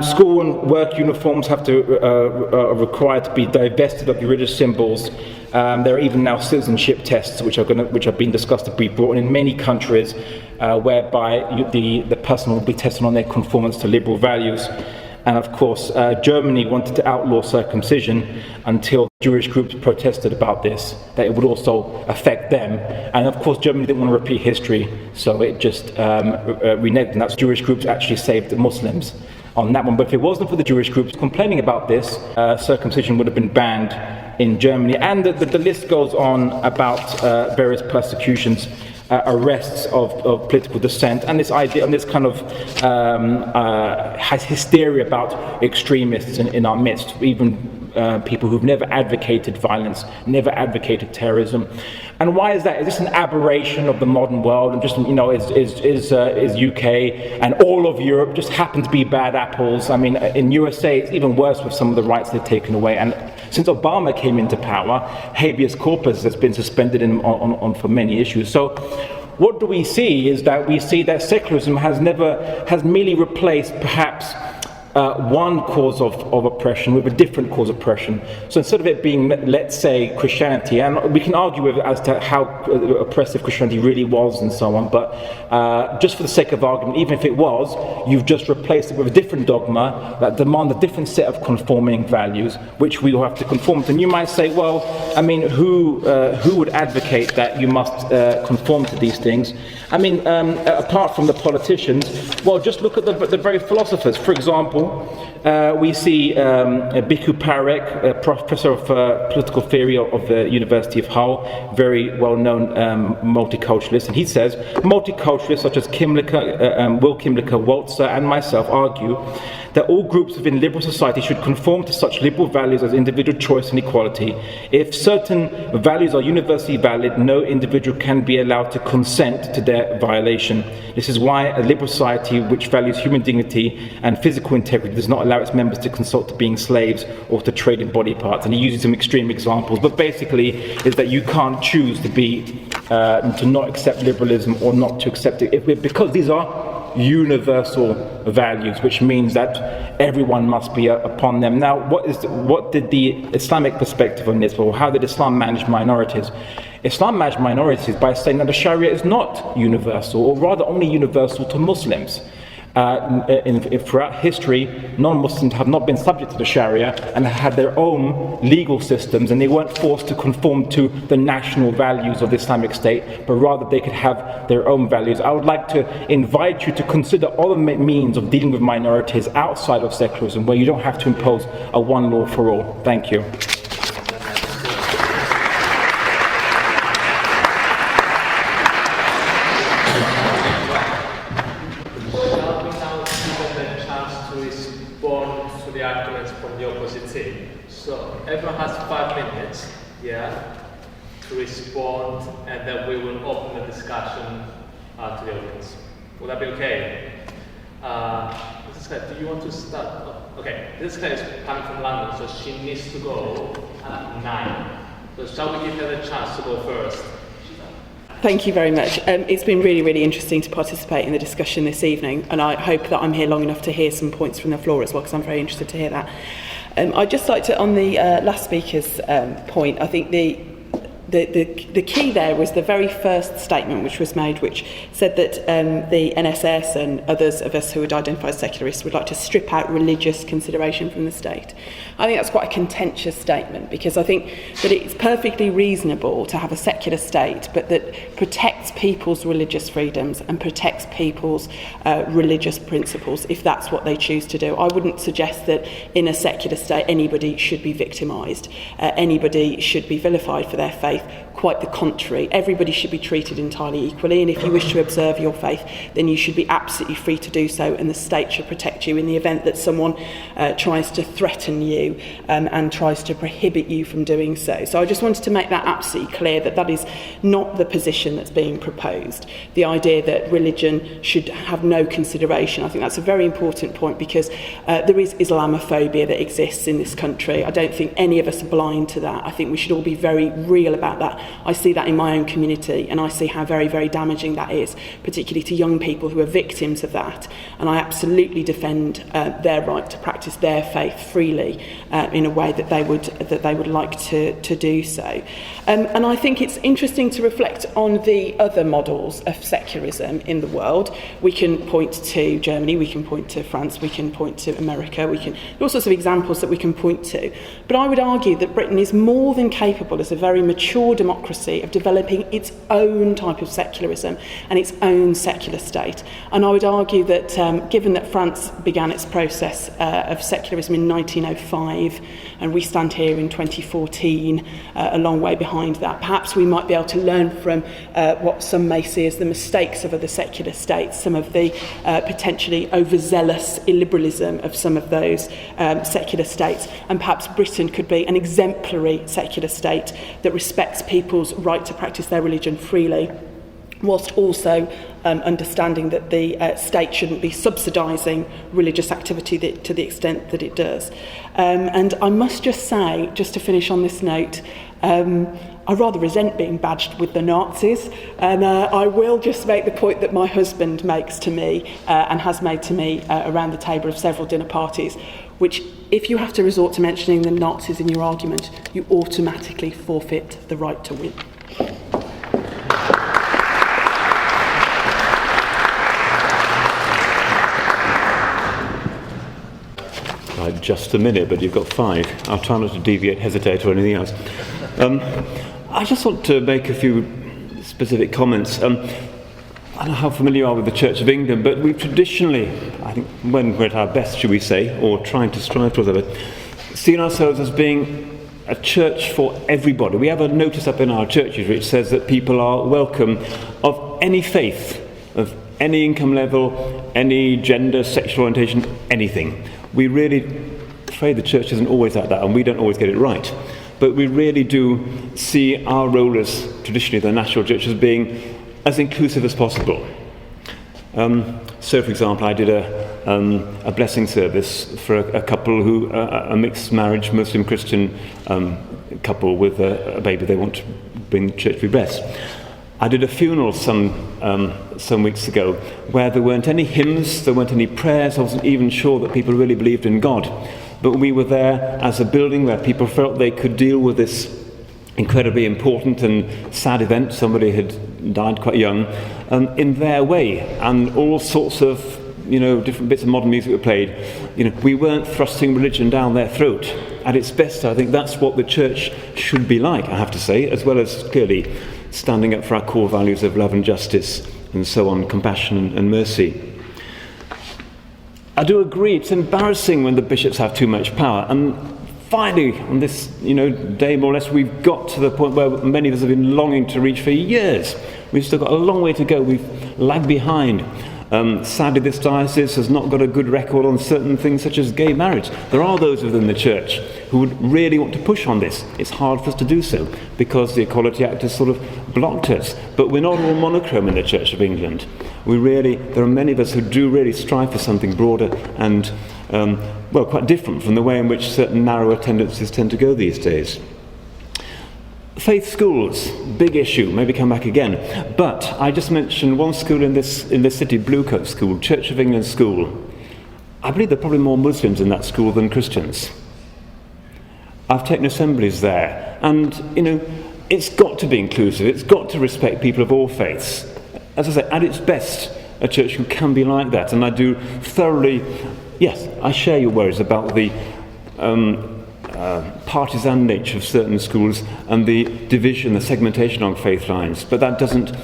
School and work uniforms are required to be divested of religious symbols. There are even now citizenship tests which are being discussed to be brought in many countries, whereby the person will be tested on their conformance to liberal values. And of course, Germany wanted to outlaw circumcision until Jewish groups protested about this, that it would also affect them. And of course, Germany didn't want to repeat history, so it just reneged, and that's Jewish groups actually saved the Muslims on that one. But if it wasn't for the Jewish groups complaining about this, circumcision would have been banned in Germany. And the list goes on about various persecutions, arrests of political dissent, and this idea, and this kind of has hysteria about extremists in our midst, even people who've never advocated violence, never advocated terrorism. And why is that? Is this an aberration of the modern world? And just, is UK and all of Europe just happen to be bad apples? I mean, in USA, it's even worse with some of the rights they've taken away. And since Obama came into power, habeas corpus has been suspended on for many issues. So what do we see is that we see that secularism has merely replaced perhaps one cause of oppression with a different cause of oppression. So instead of it being, let's say, Christianity, and we can argue as to how oppressive Christianity really was and so on, but just for the sake of argument, even if it was, you've just replaced it with a different dogma that demand a different set of conforming values, which we will have to conform to. And you might say, well, I mean, who would advocate that you must conform to these things? I mean, apart from the politicians, well, just look at the very philosophers. For example, we see Bhikkhu Parekh, a professor of political theory of the University of Hull, very well-known multiculturalist, and he says, multiculturalists such as Will Kimlicka, Walzer, and myself argue that all groups within liberal society should conform to such liberal values as individual choice and equality. If certain values are universally valid, no individual can be allowed to consent to their violation. This is why a liberal society which values human dignity and physical integrity does not allow its members to consort to being slaves or to trade in body parts. And he uses some extreme examples, but basically is that you can't choose to not accept liberalism or not to accept it, because these are universal values, which means that everyone must be upon them. Now, what did the Islamic perspective on this, or how did Islam manage minorities? Islam managed minorities by saying that the Sharia is not universal, or rather only universal to Muslims. Throughout history, non-Muslims have not been subject to the Sharia and had their own legal systems, and they weren't forced to conform to the national values of the Islamic State, but rather they could have their own values. I would like to invite you to consider other means of dealing with minorities outside of secularism, where you don't have to impose a one law for all. Thank you. So everyone has 5 minutes, to respond, and then we will open the discussion to the audience. Would that be okay? This guy, do you want to start? Oh, okay, this guy is coming from London, so she needs to go at 9. So shall we give her the chance to go first? Thank you very much. It's been really, really interesting to participate in the discussion this evening, and I hope that I'm here long enough to hear some points from the floor as well, because I'm very interested to hear that. I'd just like to, on the last speaker's point, I think the key there was the very first statement which was made, which said that the NSS and others of us who would identify as secularists would like to strip out religious consideration from the state. I think that's quite a contentious statement, because I think that it's perfectly reasonable to have a secular state, but that protects people's religious freedoms and protects people's religious principles if that's what they choose to do. I wouldn't suggest that in a secular state anybody should be victimised, anybody should be vilified for their faith. Quite the contrary. Everybody should be treated entirely equally, and if you wish to observe your faith, then you should be absolutely free to do so, and the state should protect you in the event that someone tries to threaten you and tries to prohibit you from doing so. So I just wanted to make that absolutely clear, that that is not the position that's being proposed. The idea that religion should have no consideration, I think that's a very important point, because there is Islamophobia that exists in this country. I don't think any of us are blind to that. I think we should all be very real about that. I see that in my own community, and I see how very, very damaging that is, particularly to young people who are victims of that. And I absolutely defend their right to practice their faith freely in a way that they would like to do so. And I think it's interesting to reflect on the other models of secularism in the world. We can point to Germany, we can point to France, we can point to America, there are all sorts of examples that we can point to. But I would argue that Britain is more than capable, as a very mature democracy, of developing its own type of secularism and its own secular state. And I would argue that given that France began its process of secularism in 1905, and we stand here in 2014, a long way behind that, perhaps we might be able to learn from what some may see as the mistakes of other secular states, some of the potentially overzealous illiberalism of some of those secular states, and perhaps Britain could be an exemplary secular state that respects people's right to practice their religion freely, whilst also understanding that the state shouldn't be subsidising religious activity to the extent that it does. And I must just say, just to finish on this note, I rather resent being badged with the Nazis, and I will just make the point that my husband makes to me and has made to me around the table of several dinner parties, which, if you have to resort to mentioning the Nazis in your argument, you automatically forfeit the right to win. Just a minute, but you've got 5. I'll try not to deviate, hesitate, or anything else. I just want to make a few specific comments. I don't know how familiar you are with the Church of England, but we've traditionally, I think when we're at our best, should we say, or trying to strive towards it, seen ourselves as being a church for everybody. We have a notice up in our churches which says that people are welcome of any faith, of any income level, any gender, sexual orientation, anything. We really, afraid the church isn't always like that, and we don't always get it right. But we really do see our role as, traditionally, the national church as being as inclusive as possible. So, for example, I did a blessing service for a couple who, a mixed marriage, Muslim Christian couple with a baby they want to bring the church to be blessed. I did a funeral some weeks ago where there weren't any hymns, there weren't any prayers. I wasn't even sure that people really believed in God. But we were there as a building where people felt they could deal with this incredibly important and sad event. Somebody had died quite young, in their way. And all sorts of different bits of modern music were played, we weren't thrusting religion down their throat. At its best, I think that's what the church should be like, I have to say, as well as clearly standing up for our core values of love and justice and so on, compassion and mercy. I do agree, it's embarrassing when the bishops have too much power. And finally, on this day more or less, we've got to the point where many of us have been longing to reach for years. We've still got a long way to go. We've lagged behind. Sadly, this diocese has not got a good record on certain things such as gay marriage. There are those within the church who would really want to push on this. It's hard for us to do so because the Equality Act has sort of blocked us. But we're not all monochrome in the Church of England. There are many of us who do really strive for something broader and, quite different from the way in which certain narrower tendencies tend to go these days. Faith schools, big issue, maybe come back again. But I just mentioned one school in this city, Bluecoat School, Church of England School. I believe there are probably more Muslims in that school than Christians. I've taken assemblies there, and it's got to be inclusive, it's got to respect people of all faiths. As I say, at its best, a church who can be like that, and I do thoroughly, yes, I share your worries about the partisan nature of certain schools and the division, the segmentation on faith lines, but that doesn't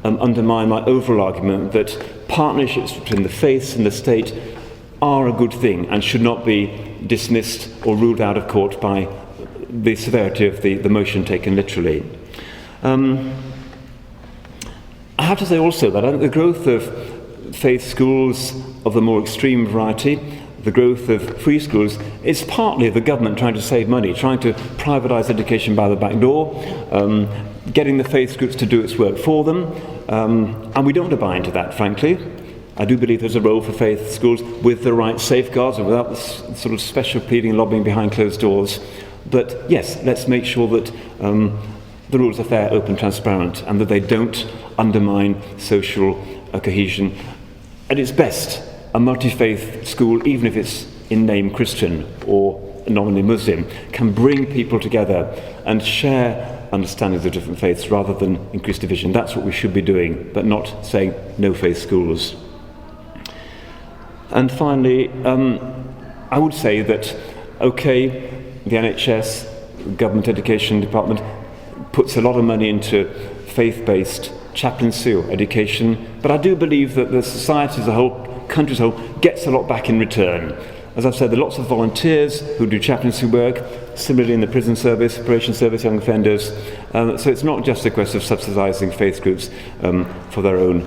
undermine my overall argument that partnerships between the faiths and the state are a good thing and should not be dismissed or ruled out of court by the severity of the motion taken literally. I have to say also that I think the growth of faith schools of the more extreme variety, the growth of free schools, is partly the government trying to save money, trying to privatise education by the back door, getting the faith groups to do its work for them, and we don't want to buy into that, frankly. I do believe there's a role for faith schools with the right safeguards and without this sort of special pleading and lobbying behind closed doors. But yes, let's make sure that the rules are fair, open, transparent, and that they don't undermine social cohesion. At its best, a multi-faith school, even if it's in name Christian or nominally Muslim, can bring people together and share understandings of different faiths rather than increase division. That's what we should be doing, but not saying no faith schools. And finally, I would say that, okay, the NHS, Government Education Department, puts a lot of money into faith-based chaplaincy or education, but I do believe that the society as a whole, country as a whole, gets a lot back in return. As I've said, there are lots of volunteers who do chaplaincy work, similarly in the prison service, probation service, young offenders. So it's not just a question of subsidising faith groups for their own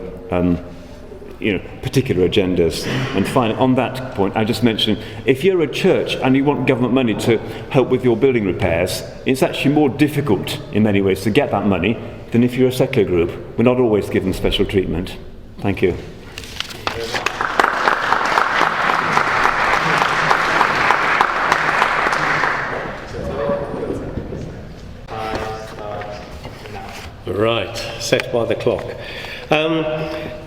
particular agendas. And finally, on that point, I just mentioned, if you're a church and you want government money to help with your building repairs, it's actually more difficult in many ways to get that money than if you're a secular group. We're not always given special treatment. Thank you. Right, set by the clock.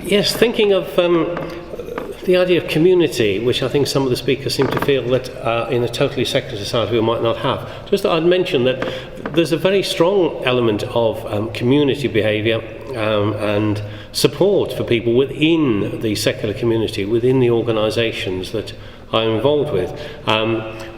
Yes, thinking of the idea of community, which I think some of the speakers seem to feel that in a totally secular society we might not have. Just I'd mention that there's a very strong element of community behaviour and support for people within the secular community, within the organisations that I'm involved with.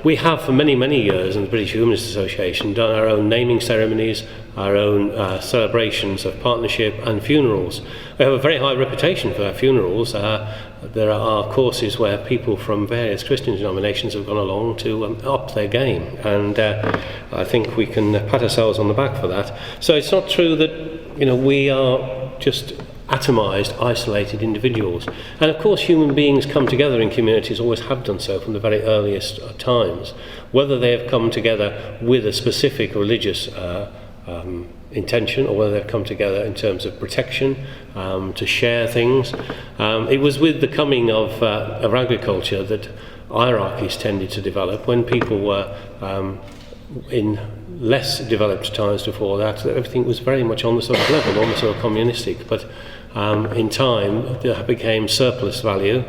We have for many, many years in the British Humanist Association done our own naming ceremonies, our own celebrations of partnership and funerals. We have a very high reputation for our funerals. There are courses where people from various Christian denominations have gone along to up their game, and I think we can pat ourselves on the back for that. So it's not true that we are just atomised, isolated individuals. And of course human beings come together in communities, always have done so from the very earliest times. Whether they have come together with a specific religious intention, or whether they've come together in terms of protection, to share things. It was with the coming of agriculture that hierarchies tended to develop. When people were in less developed times before that, everything was very much on the sort of level, almost sort of communistic. But in time, there became surplus value.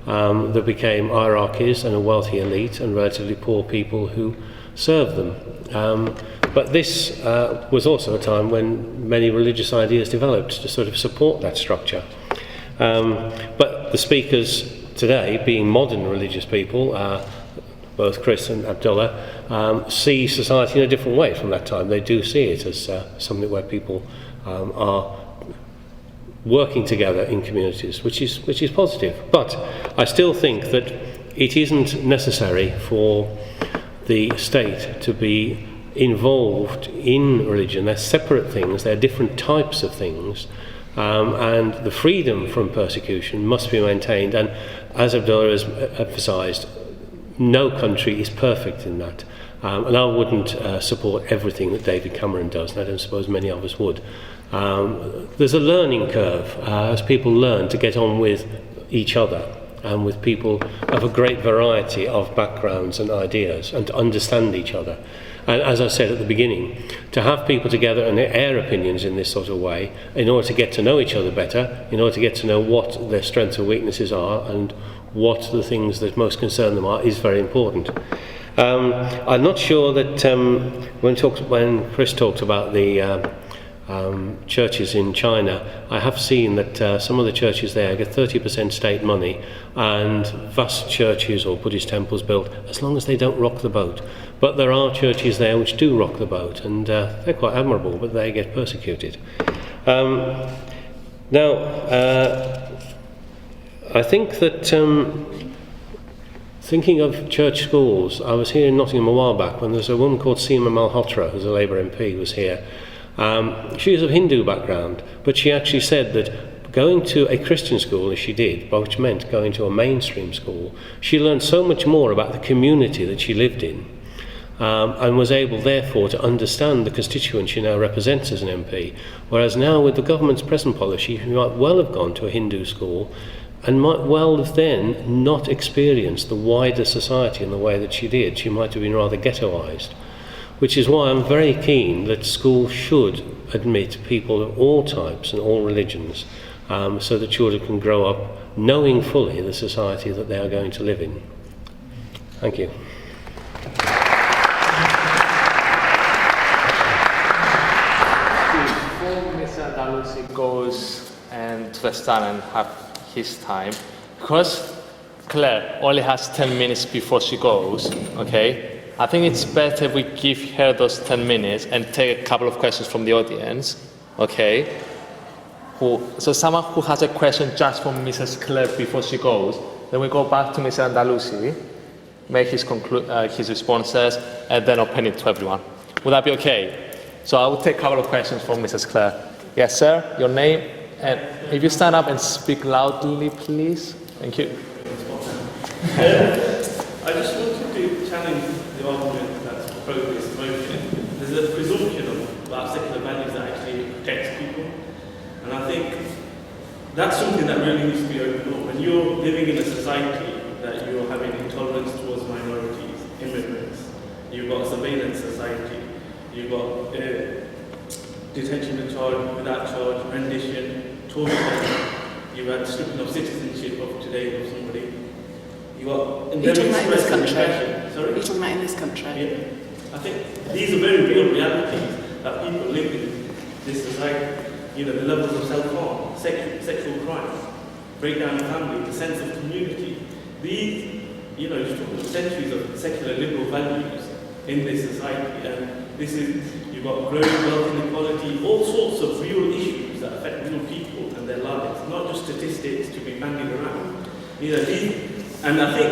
There became hierarchies and a wealthy elite and relatively poor people who served them. But this was also a time when many religious ideas developed to sort of support that structure. But the speakers today, being modern religious people, both Chris and Abdullah, see society in a different way from that time. They do see it as something where people are working together in communities, which is positive. But I still think that it isn't necessary for the state to be involved in religion. They're separate things, they're different types of things, and the freedom from persecution must be maintained. And as Abdullah has emphasised, no country is perfect in that. And I wouldn't support everything that David Cameron does, and I don't suppose many of us would. There's a learning curve as people learn to get on with each other and with people of a great variety of backgrounds and ideas, and to understand each other. And as I said at the beginning, to have people together and air opinions in this sort of way in order to get to know each other better, in order to get to know what their strengths and weaknesses are and what the things that most concern them are, is very important. I'm not sure that when Chris talked about the churches in China, I have seen that some of the churches there get 30% state money, and vast churches or Buddhist temples built as long as they don't rock the boat. But there are churches there which do rock the boat, and they're quite admirable, but they get persecuted. Now, I think that thinking of church schools, I was here in Nottingham a while back when there's a woman called Seema Malhotra, who's a Labour MP, was here. She is of Hindu background, but she actually said that going to a Christian school, as she did, which meant going to a mainstream school, she learned so much more about the community that she lived in, and was able, therefore, to understand the constituents she now represents as an MP. Whereas now, with the government's present policy, she might well have gone to a Hindu school and might well have then not experienced the wider society in the way that she did. She might have been rather ghettoised. Which is why I'm very keen that schools should admit people of all types and all religions, so that children can grow up knowing fully the society that they are going to live in. Thank you. Before Mr. Andalusi goes and to the stand and have his time, because Claire only has 10 minutes before she goes, okay? I think it's better if we give her those 10 minutes and take a couple of questions from the audience, okay? So someone who has a question just from Mrs. Claire before she goes, then we go back to Mr. Andalusi, make his responses, and then open it to everyone. Would that be okay? So I will take a couple of questions from Mrs. Claire. Yes, sir, your name, and if you stand up and speak loudly, please. Thank you. I just wanted to challenge the argument that's proposed in this motion. There's a presumption about secular values that actually protects people. And I think that's something that really needs to be opened up. When you're living in a society that you're having intolerance towards minorities, immigrants, you've got a surveillance society, you've got detention and charge, without charge, rendition, torture, you've had stripping of citizenship of today of somebody. Are you talking about in this country? Sorry? Are you talking about in this country? Yeah. I think these are very real realities that people live in this society. You know, the levels of self-harm, sexual crime, breakdown of family, the sense of community. These, you know, you're talking about centuries of secular liberal values in this society. And this is, you've got growing wealth inequality, all sorts of real issues that affect real people and their lives, not just statistics to be bandied around. You know, and I think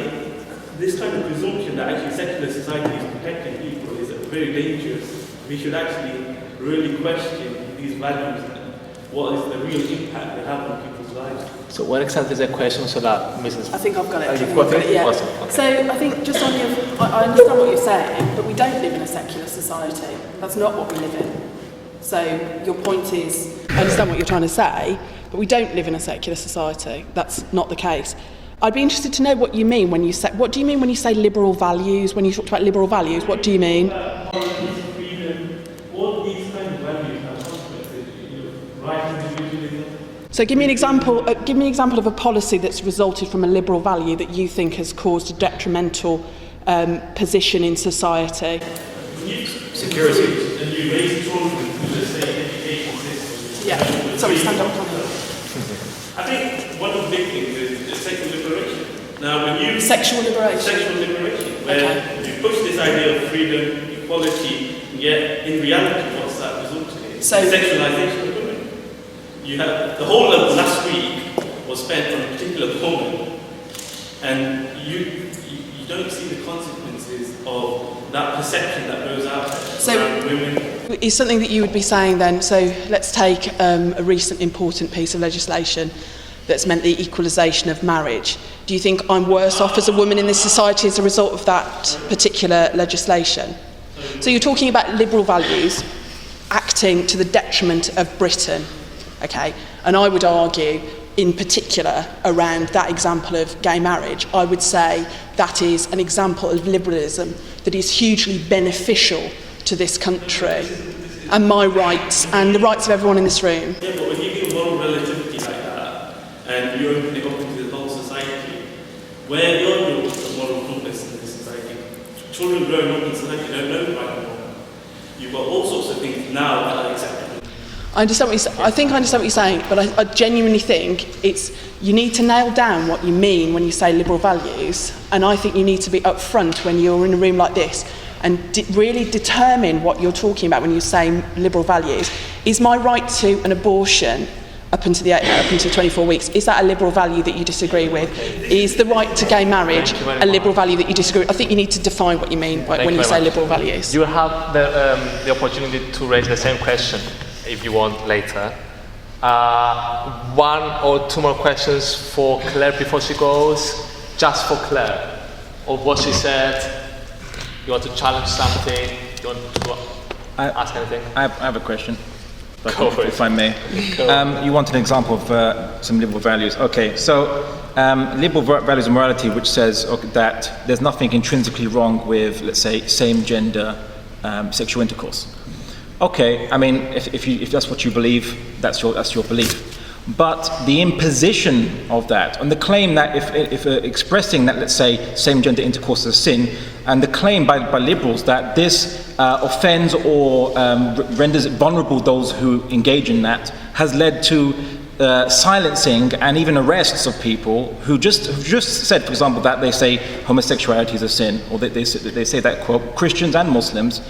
this kind of presumption that actually secular society is protecting people is very dangerous. We should actually really question these values and what is the real impact they have on people's lives. So what extent is a question so that Mrs. I think I've got it. You've got it? Yeah. Awesome. Okay. So I think just on your, I understand what you're saying, but we don't live in a secular society. That's not what we live in. So your point is, I understand what you're trying to say, but we don't live in a secular society. That's not the case. I'd be interested to know what you mean when you say, what do you mean when you say liberal values? When you talk about liberal values, what do you mean? All these kind of values have consequences, right individualism. So give me an example. Give me an example of a policy that's resulted from a liberal value that you think has caused a detrimental position in society. Security. And you raise children through the state education system. Yeah. Sorry, stand up. I think one of the big things is secular liberation. Now, when you Sexual liberation. where you push this idea of freedom, equality, yet in reality, what's that result in? So- Sexualization of women. You have the whole of last week was spent on a particular woman, and you don't see the consequences of that perception that goes out there around women. Is something that you would be saying then, so let's take a recent important piece of legislation that's meant the equalisation of marriage. Do you think I'm worse off as a woman in this society as a result of that particular legislation? So you're talking about liberal values acting to the detriment of Britain, okay? And I would argue, in particular, around that example of gay marriage, I would say that is an example of liberalism that is hugely beneficial to this country and my rights and the rights of everyone in this room. Yeah, but when you give moral relativity like that, and you're opening up into the whole society, where you're your moral compass in this society, children growing up in society don't know right and wrong. You've got all sorts of things now that are acceptable. I understand what I think I understand what you're saying, but I genuinely think you need to nail down what you mean when you say liberal values, and I think you need to be upfront when you're in a room like this and really determine what you're talking about when you say liberal values. Is my right to an abortion up until 24 weeks, is that a liberal value that you disagree with? Is the right to gay marriage a liberal value that you disagree with? I think you need to define what you mean when you say liberal values. You have the opportunity to raise the same question if you want later. One or two more questions for Claire before she goes, just for Claire, of what she said. You want to challenge something? You want to ask anything? I have a question, Go for it. if I may. You want an example of some liberal values. Okay, so liberal values and morality, which says that there's nothing intrinsically wrong with, let's say, same-gender sexual intercourse. Okay, I mean, if that's what you believe, that's your belief. But the imposition of that, and the claim that if expressing that, let's say, same-gender intercourse is a sin, and the claim by liberals that this offends or renders vulnerable those who engage in that, has led to silencing and even arrests of people who just said, for example, that they say homosexuality is a sin, or they say that, quote, Christians and Muslims,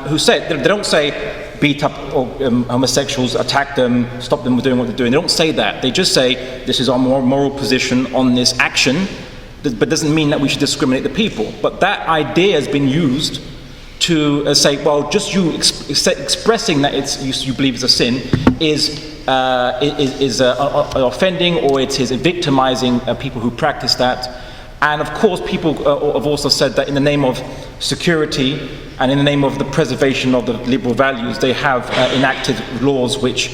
who say, they don't say beat up homosexuals, attack them, stop them from doing what they're doing. They don't say that. They just say this is our moral position on this action, but doesn't mean that we should discriminate the people. But that idea has been used to say, well, just you expressing that you believe it's a sin is offending, or it is victimizing people who practice that. And of course, people have also said that in the name of security and in the name of the preservation of the liberal values, they have enacted laws which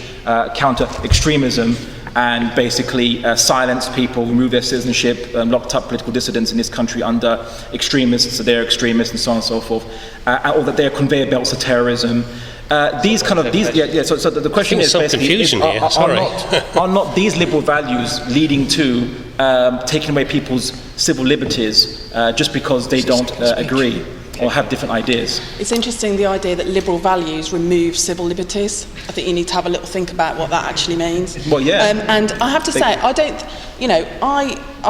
counter extremism and basically silence people, remove their citizenship, locked up political dissidents in this country under extremists, so they're extremists and so on and so forth, or that they're conveyor belts of terrorism. So the question is basically, are not these liberal values leading to taking away people's civil liberties just because they don't agree or have different ideas? It's interesting, the idea that liberal values remove civil liberties. I think you need to have a little think about what that actually means. Well, yeah. And I have to say, I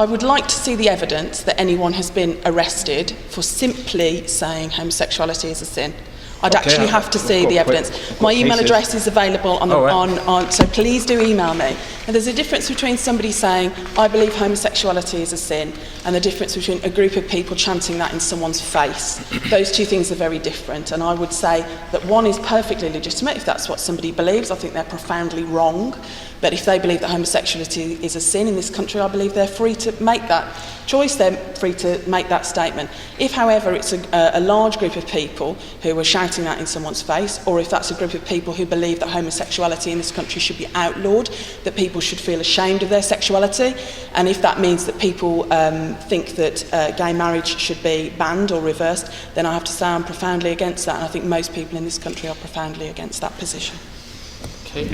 would like to see the evidence that anyone has been arrested for simply saying homosexuality is a sin. I'd actually have to see the evidence. My email address is available on so please do email me. And there's a difference between somebody saying, I believe homosexuality is a sin, and the difference between a group of people chanting that in someone's face. Those two things are very different, and I would say that one is perfectly legitimate if that's what somebody believes. I think they're profoundly wrong. But if they believe that homosexuality is a sin in this country, I believe they're free to make that choice, they're free to make that statement. If, however, it's a large group of people who are shouting that in someone's face, or if that's a group of people who believe that homosexuality in this country should be outlawed, that people should feel ashamed of their sexuality, and if that means that people think that gay marriage should be banned or reversed, then I have to say I'm profoundly against that, and I think most people in this country are profoundly against that position. Okay.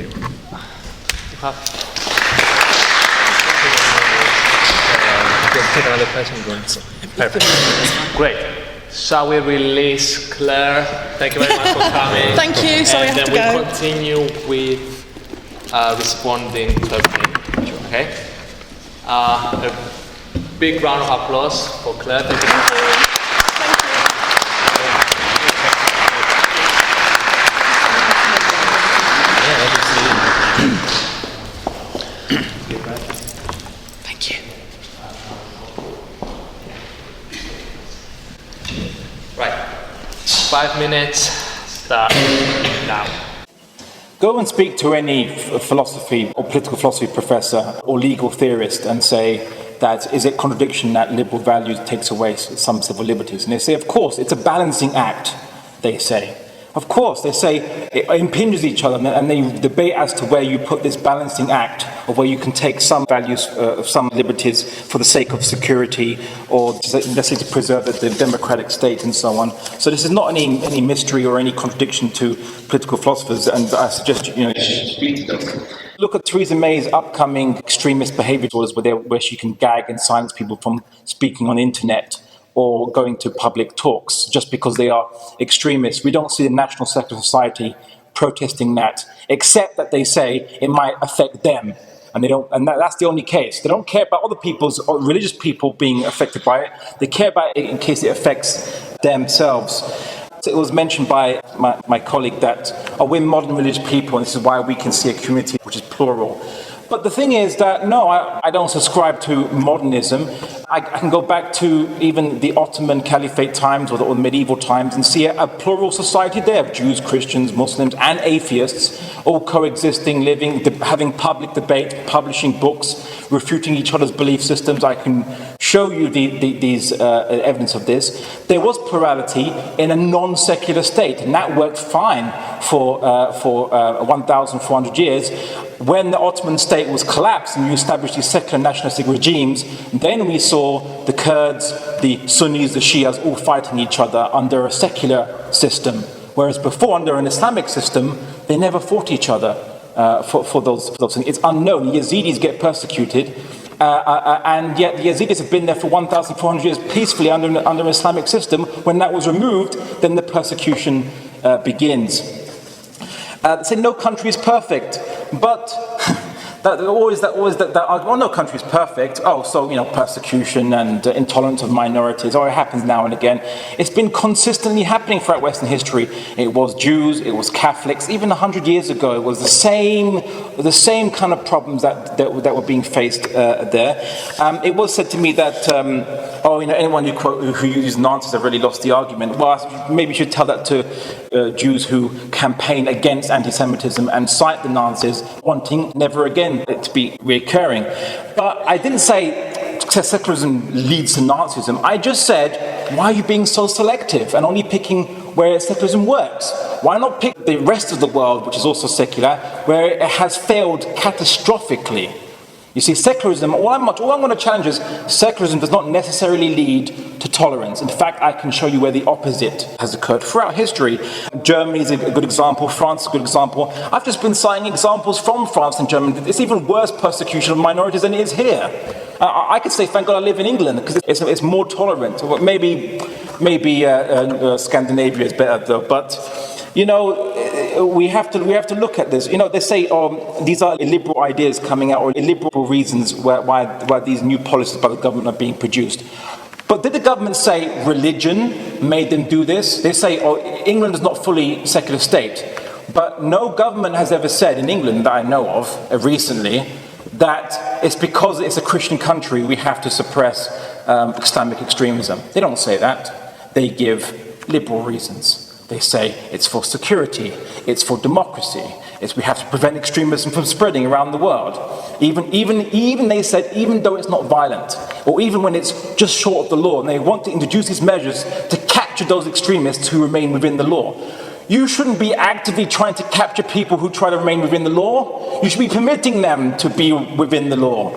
Take another question. Perfect. Great. Shall we release Claire? Thank you very much for coming. Thank you. Sorry, I have to go. And then we'll continue with responding to everything. Okay. Big round of applause for Claire. Thank you. Thank you. Right. 5 minutes. Start now. Go and speak to any philosophy or political philosophy professor or legal theorist and say that is it contradiction that liberal values takes away some civil liberties? And they say, of course, it's a balancing act, they say. Of course, they say it impinges each other, and they debate as to where you put this balancing act, or where you can take some values, some liberties for the sake of security, or let's say to preserve the democratic state and so on. So this is not any mystery or any contradiction to political philosophers, and I suggest you speak to them. Look at Theresa May's upcoming extremist behaviour orders, where she can gag and silence people from speaking on the internet or going to public talks just because they are extremists. We don't see the National Secular Society protesting that, except that they say it might affect them. And they don't, and that's the only case. They don't care about other people's or religious people being affected by it. They care about it in case it affects themselves. So it was mentioned by my colleague that we're modern religious people, and this is why we can see a community which is plural. But the thing is that, no, I don't subscribe to modernism. I can go back to even the Ottoman Caliphate times or the medieval times and see a plural society there of Jews, Christians, Muslims and atheists all coexisting, living, having public debate, publishing books, refuting each other's belief systems. I can show you these evidence of this. There was plurality in a non-secular state, and that worked fine for 1,400 years. When the Ottoman state was collapsed and you established these secular nationalistic regimes, then we saw the Kurds, the Sunnis, the Shias all fighting each other under a secular system. Whereas before, under an Islamic system, they never fought each other for those things. It's unknown. Yazidis get persecuted, and yet the Yazidis have been there for 1,400 years peacefully under an Islamic system. When that was removed, then the persecution begins. They say no country is perfect, but no country is perfect. Oh, so persecution and intolerance of minorities. Oh, it happens now and again. It's been consistently happening throughout Western history. It was Jews, it was Catholics. Even 100 years ago, it was the same kind of problems that were being faced there. It was said to me that anyone who uses Nazis have really lost the argument. Well, maybe you should tell that to Jews who campaign against anti-Semitism and cite the Nazis, wanting never again it to be recurring. But I didn't say secularism leads to Nazism. I just said, why are you being so selective and only picking where secularism works? Why not pick the rest of the world, which is also secular, where it has failed catastrophically? You see, secularism, all I'm going to challenge is secularism does not necessarily lead to tolerance. In fact, I can show you where the opposite has occurred throughout history. Germany is a good example, France is a good example. I've just been citing examples from France and Germany. It's even worse persecution of minorities than it is here. I could say, thank God I live in England, because it's more tolerant. Maybe Scandinavia is better though, but we have to look at this. They say these are illiberal ideas coming out, or illiberal reasons why these new policies by the government are being produced. But did the government say religion made them do this? They say, England is not fully secular state. But no government has ever said in England that I know of recently that it's because it's a Christian country we have to suppress Islamic extremism. They don't say that. They give liberal reasons. They say it's for security, it's for democracy, we have to prevent extremism from spreading around the world. Even they said, even though it's not violent, or even when it's just short of the law, and they want to introduce these measures to capture those extremists who remain within the law. You shouldn't be actively trying to capture people who try to remain within the law. You should be permitting them to be within the law.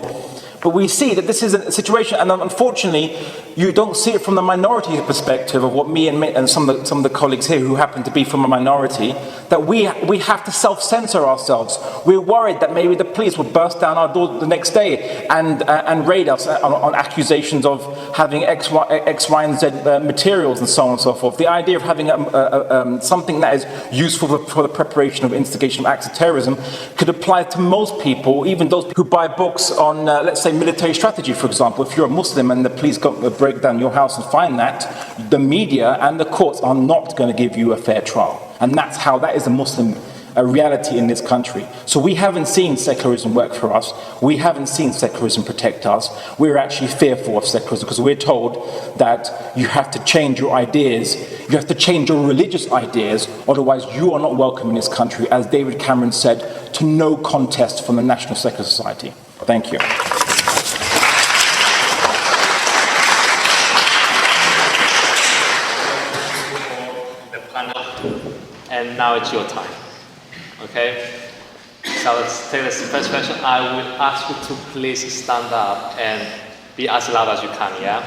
But we see that this is a situation, and unfortunately, you don't see it from the minority perspective of what me and some of the colleagues here who happen to be from a minority, that we have to self-censor ourselves. We're worried that maybe the police will burst down our door the next day and raid us on accusations of having X, Y, and Z materials and so on and so forth. The idea of having something that is useful for the preparation of instigation of acts of terrorism could apply to most people, even those who buy books on, let's say, military strategy, for example. If you're a Muslim and the police break down your house and find that, the media and the courts are not going to give you a fair trial. And that is a Muslim reality in this country. So we haven't seen secularism work for us. We haven't seen secularism protect us. We're actually fearful of secularism because we're told that you have to change your ideas, you have to change your religious ideas, otherwise you are not welcome in this country, as David Cameron said, to no contest from the National Secular Society. Thank you. And now it's your time. Okay? So let's take this first question. I will ask you to please stand up and be as loud as you can, yeah?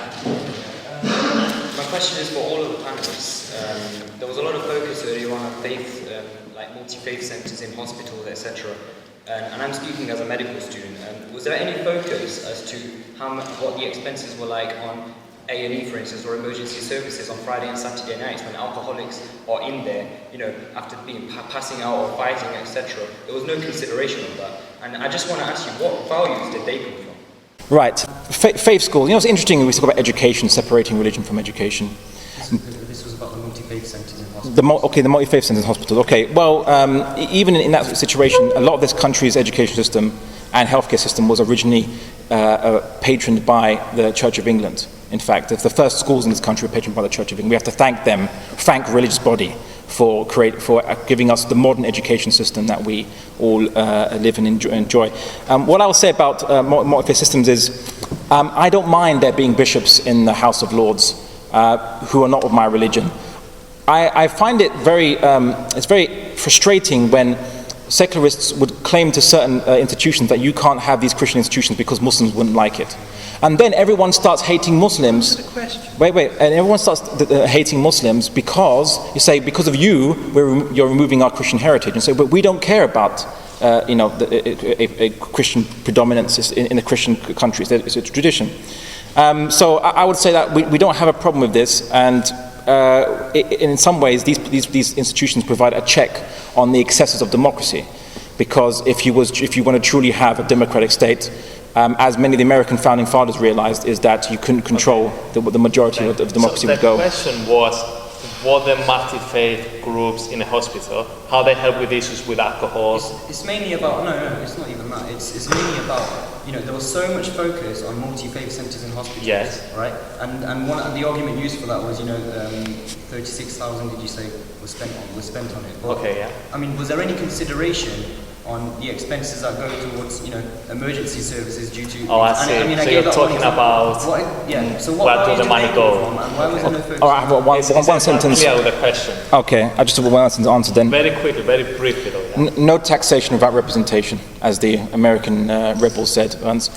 My question is for all of the panelists. There was a lot of focus earlier on faith, like multi-faith centres in hospitals, etc. And I'm speaking as a medical student. Was there any focus as to what the expenses were like on A&E, for instance, or emergency services on Friday and Saturday nights when alcoholics are in there, after being passing out or fighting, etc. There was no consideration of that. And I just want to ask you, what values did they come from? Right. Faith schools. It's interesting when we talk about education, separating religion from education. This was about the multi-faith centres in hospitals. The multi-faith centres in hospitals. Okay. Well, even in that situation, a lot of this country's education system and healthcare system was originally patroned by the Church of England. In fact, the first schools in this country were patroned by the Church of England. We have to thank them, thank the religious body for giving us the modern education system that we all live and enjoy. What I will say about multi-faith systems is, I don't mind there being bishops in the House of Lords who are not of my religion. I find it it's very frustrating when secularists would claim to certain institutions that you can't have these Christian institutions because Muslims wouldn't like it. And then everyone starts hating Muslims. And everyone starts hating Muslims because you say, because of you, you're removing our Christian heritage. And so, but we don't care about a Christian predominance in the Christian countries. It's a tradition. So I would say that we don't have a problem with this, and in some ways these institutions provide a check on the excesses of democracy, because if you want to truly have a democratic state, as many of the American founding fathers realized, is that you couldn't control the majority of democracy would go. The question was, what the multi-faith groups in a hospital, how they help with issues with alcohol. It's mainly about, no, it's not even that. It's mainly about, there was so much focus on multi-faith centres in hospitals, yes, right? And the argument used for that was, 36,000, did you say, was spent on it? But, okay, yeah. I mean, was there any consideration on the expenses that go towards, emergency services due to... Oh, I see. So you're talking about... So where do the money go? And why was there no focus? All right, one sentence. Clear with the question. Okay, I just have one sentence answer then. Very quickly, very briefly though. Yeah. No taxation without representation, as the American rebels said once.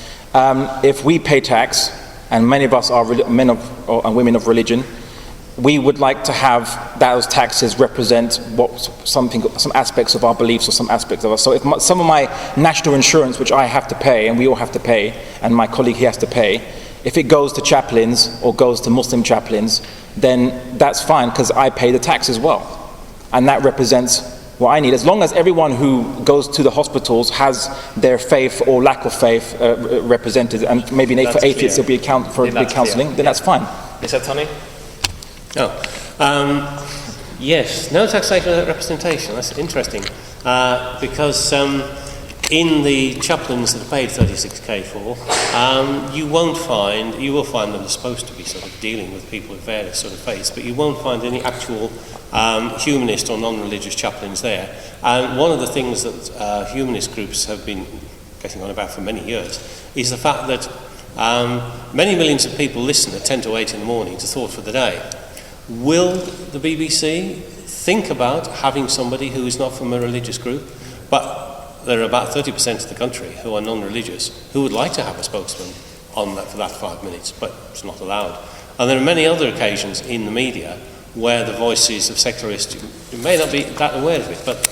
If we pay tax, and many of us are men and women of religion, we would like to have those taxes represent some aspects of our beliefs or some aspects of us. So if some of my national insurance, which I have to pay, and we all have to pay, and my colleague he has to pay, if it goes to chaplains or goes to Muslim chaplains, then that's fine because I pay the tax as well. And that represents what I need. As long as everyone who goes to the hospitals has their faith or lack of faith represented, and maybe for atheists there'll be counselling, then that's fine. Is that Tony? No. Yes, no taxation without representation. That's interesting. Because in the chaplains that are paid 36k for, you will find them supposed to be sort of dealing with people of various sort of faiths, but you won't find any actual humanist or non-religious chaplains there. And one of the things that humanist groups have been getting on about for many years is the fact that many millions of people listen at 10 to 8 in the morning to Thought for the Day. Will the BBC think about having somebody who is not from a religious group, but there are about 30% of the country who are non-religious, who would like to have a spokesman on that for that 5 minutes, but it's not allowed. And there are many other occasions in the media where the voices of secularists, you may not be that aware of it, but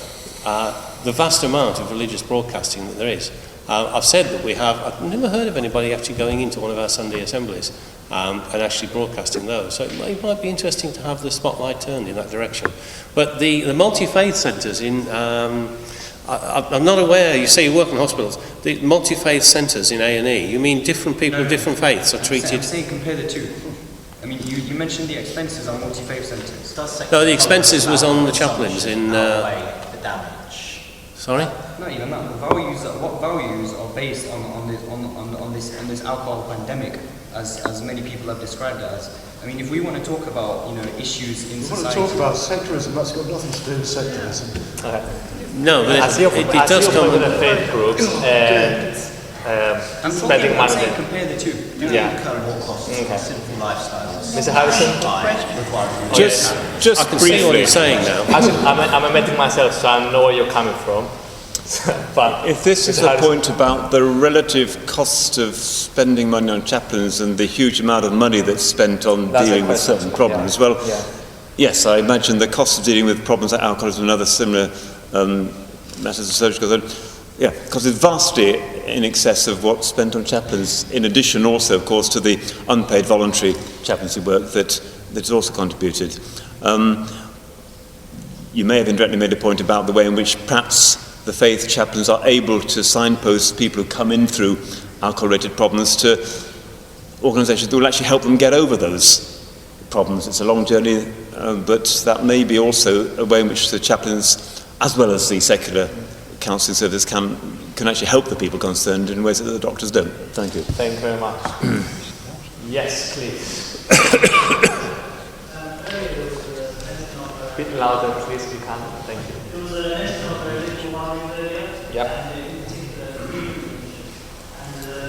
the vast amount of religious broadcasting that there is. I've said that I've never heard of anybody actually going into one of our Sunday assemblies and actually broadcasting those. So it might be interesting to have the spotlight turned in that direction. But the multi-faith centres I'm not aware, you say you work in hospitals, the multi-faith centres in A&E, you mean different people of different faiths are treated? I'm saying compare the two. I mean, you mentioned the expenses on multi-faith centres. No, the expenses was on the chaplains in... the damage. Sorry? Not even that. What values are based on this alcohol pandemic, as many people have described it as? I mean, if we want to talk about issues in society, we want to talk about secularism. That's got nothing to do with secularism. No, but it does come with the faith groups and spending money. I'm compare the two. Sinful lifestyles. Mr. Harrison, just I can briefly. see what you're saying now. I'm a medic myself, so I know where you're coming from. But If this is a point about the relative cost of spending money on chaplains and the huge amount of money that's spent on dealing with certain problems, yes, I imagine the cost of dealing with problems like alcoholism and other similar matters of social concern, because it's vastly in excess of what's spent on chaplains, in addition also, of course, to the unpaid voluntary chaplaincy work that's also contributed. You may have indirectly made a point about the way in which perhaps the faith chaplains are able to signpost people who come in through alcohol-related problems to organisations that will actually help them get over those problems. It's a long journey, but that may be also a way in which the chaplains, as well as the secular counselling service, can actually help the people concerned in ways that the doctors don't. Thank you. thank you very much. Yes, please. A bit louder, please, if you can. Thank you. There was a mention of religion one earlier. Yep. And in particular, religion. And the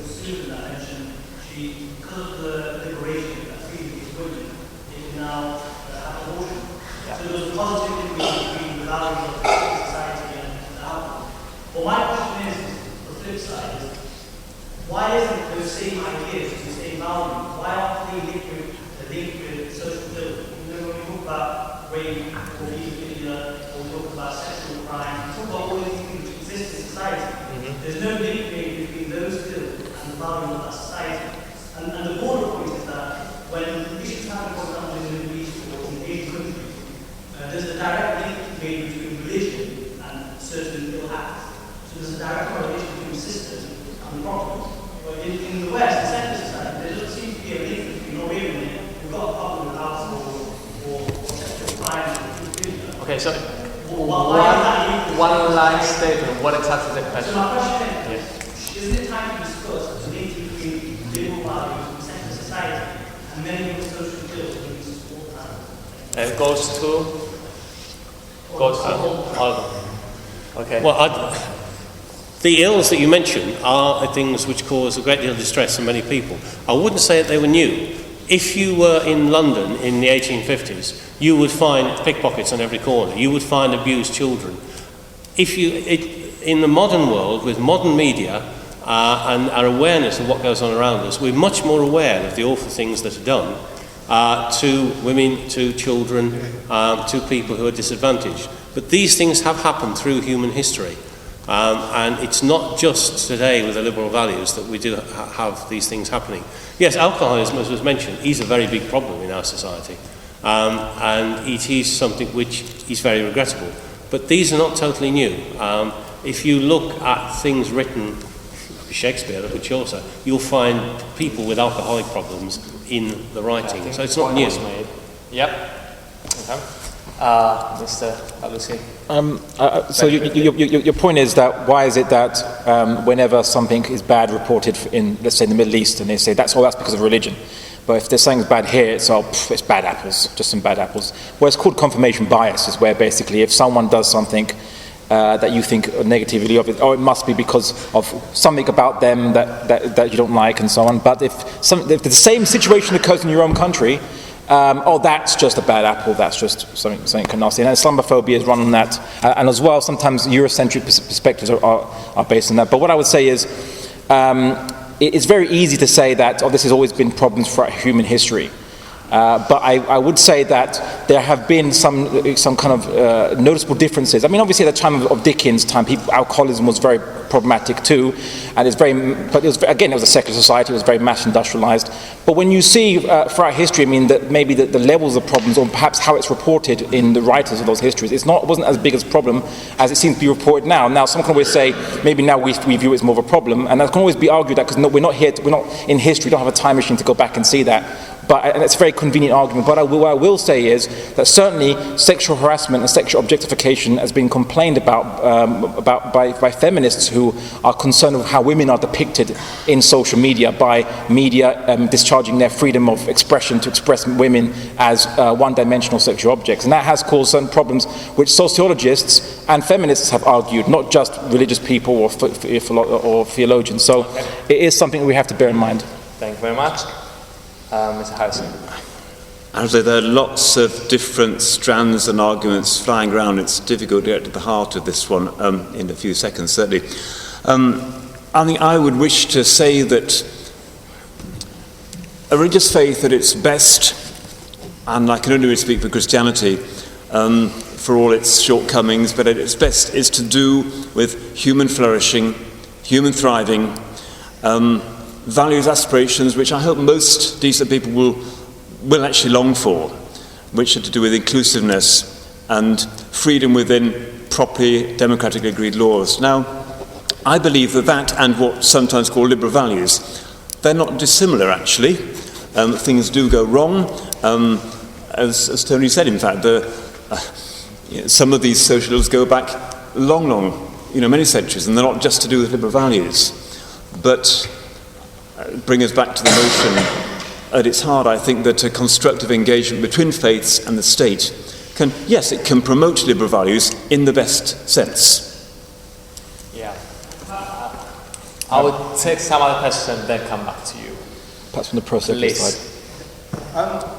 student that mentioned, because of the liberation that freedom is women, they can now have abortion. Yep. So there was a positive link between the values of society and alcohol. Well, my question is, the flip side is, why isn't those same ideas, the same values, why aren't they linked with social guilt? When we talk about rape or pedophilia, or we talk about sexual crime, we talk about all these things which exist in society. There's no link made between those skills and the value of that society. And the broader point is that when issues happen, for example, in the Middle East or in Asian countries, there's a direct link made between religion and certain ill acts. So there's a direct correlation between the system and the problem. But in the West, in secular society, there doesn't seem to be a link between, or wait a minute, we've got a problem with alcohol or sexual crime. Okay, so one line statement. What exactly is the question? So my question is, isn't it time to discuss the link between liberal values and secular society and many of the social guilt in this all the time? And goes to all of them. Okay. Well, the ills that you mention are things which cause a great deal of distress in many people. I wouldn't say that they were new. If you were in London in the 1850s, you would find pickpockets on every corner. You would find abused children. In the modern world, with modern media and our awareness of what goes on around us, we're much more aware of the awful things that are done to women, to children, to people who are disadvantaged. But these things have happened through human history. And it's not just today with the liberal values that we do have these things happening. Yes, alcoholism, as was mentioned, is a very big problem in our society. And it is something which is very regrettable. But these are not totally new. If you look at things written, Shakespeare, look at Chaucer, you'll find people with alcoholic problems in the writing. So it's not new. Yep. Okay. Mr. Alusi. So your point is that why is it that whenever something is bad reported in, let's say, in the Middle East, and they say that's because of religion, but if there's something bad here, it's bad apples, just some bad apples. Well, it's called confirmation bias, is where basically if someone does something that you think negatively of it, it must be because of something about them that you don't like and so on. But if the same situation occurs in your own country, that's just a bad apple, that's just something nasty. And Islamophobia is run on that. And as well, sometimes Eurocentric perspectives are based on that. But what I would say is, it's very easy to say that, oh, this has always been problems throughout human history. But I would say that there have been some kind of noticeable differences. I mean, obviously at the time of Dickens' time, alcoholism was very problematic too, and it was a secular society. It was very mass industrialized. But when you see throughout history, I mean, that maybe the levels of problems, or perhaps how it's reported in the writers of those histories, it wasn't as big a problem as it seems to be reported now. Now, some can always say maybe now we view it as more of a problem, and that can always be argued that because we're not in history. We don't have a time machine to go back and see that. And it's a very convenient argument. But what I will say is that certainly sexual harassment and sexual objectification has been complained about by feminists who are concerned with how women are depicted in social media, by media discharging their freedom of expression to express women as one-dimensional sexual objects. And that has caused certain problems which sociologists and feminists have argued, not just religious people or theologians. So it is something we have to bear in mind. Thank you very much. Mr. Harrison. I would say there are lots of different strands and arguments flying around. It's difficult to get to the heart of this one in a few seconds, certainly. I think I would wish to say that a religious faith at its best, and I can only really speak for Christianity, for all its shortcomings, but at its best is to do with human flourishing, human thriving, values, aspirations, which I hope most decent people will actually long for, which are to do with inclusiveness and freedom within properly democratically agreed laws. Now, I believe that and what sometimes called liberal values, they're not dissimilar actually. Things do go wrong. As Tony said, in fact, some of these social ills go back long, many centuries, and they're not just to do with liberal values, but bring us back to the notion at its heart, I think, that a constructive engagement between faiths and the state it can promote liberal values in the best sense. Yeah. I would take some other questions and then come back to you. Perhaps from the pro-secular side.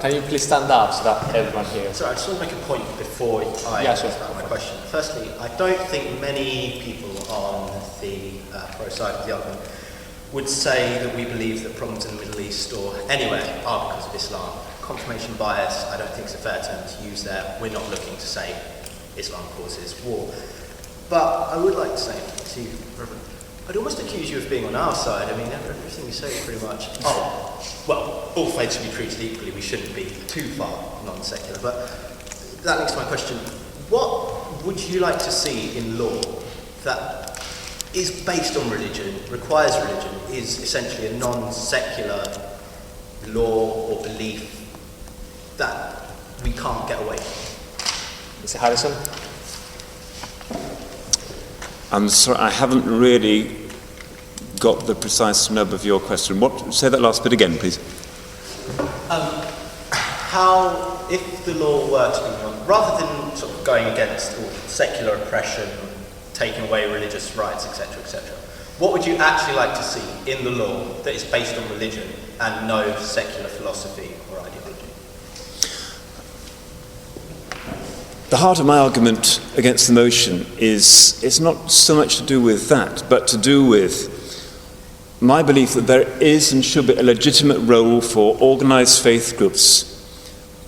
Can you please stand up so that everyone hears? Sorry, I just want to make a point before I ask my question. Firstly, I don't think many people on the pro-side of the argument would say that we believe that problems in the Middle East or anywhere are because of Islam. Confirmation bias, I don't think it's a fair term to use there. We're not looking to say Islam causes war. But I would like to say to you, Reverend, I'd almost accuse you of being on our side. I mean, everything you say is pretty much, all faiths should be treated equally. We shouldn't be too far non-secular. But that leads to my question. What would you like to see in law that is based on religion, requires religion, is essentially a non-secular law or belief that we can't get away from? Mr. Harrison? I'm sorry, I haven't really got the precise nub of your question. Say that last bit again, please. How, if the law were to be rather than sort of going against secular oppression, taking away religious rights, etc., what would you actually like to see in the law that is based on religion and no secular philosophy or ideology? The heart of my argument against the motion is not so much to do with that, but to do with my belief that there is and should be a legitimate role for organised faith groups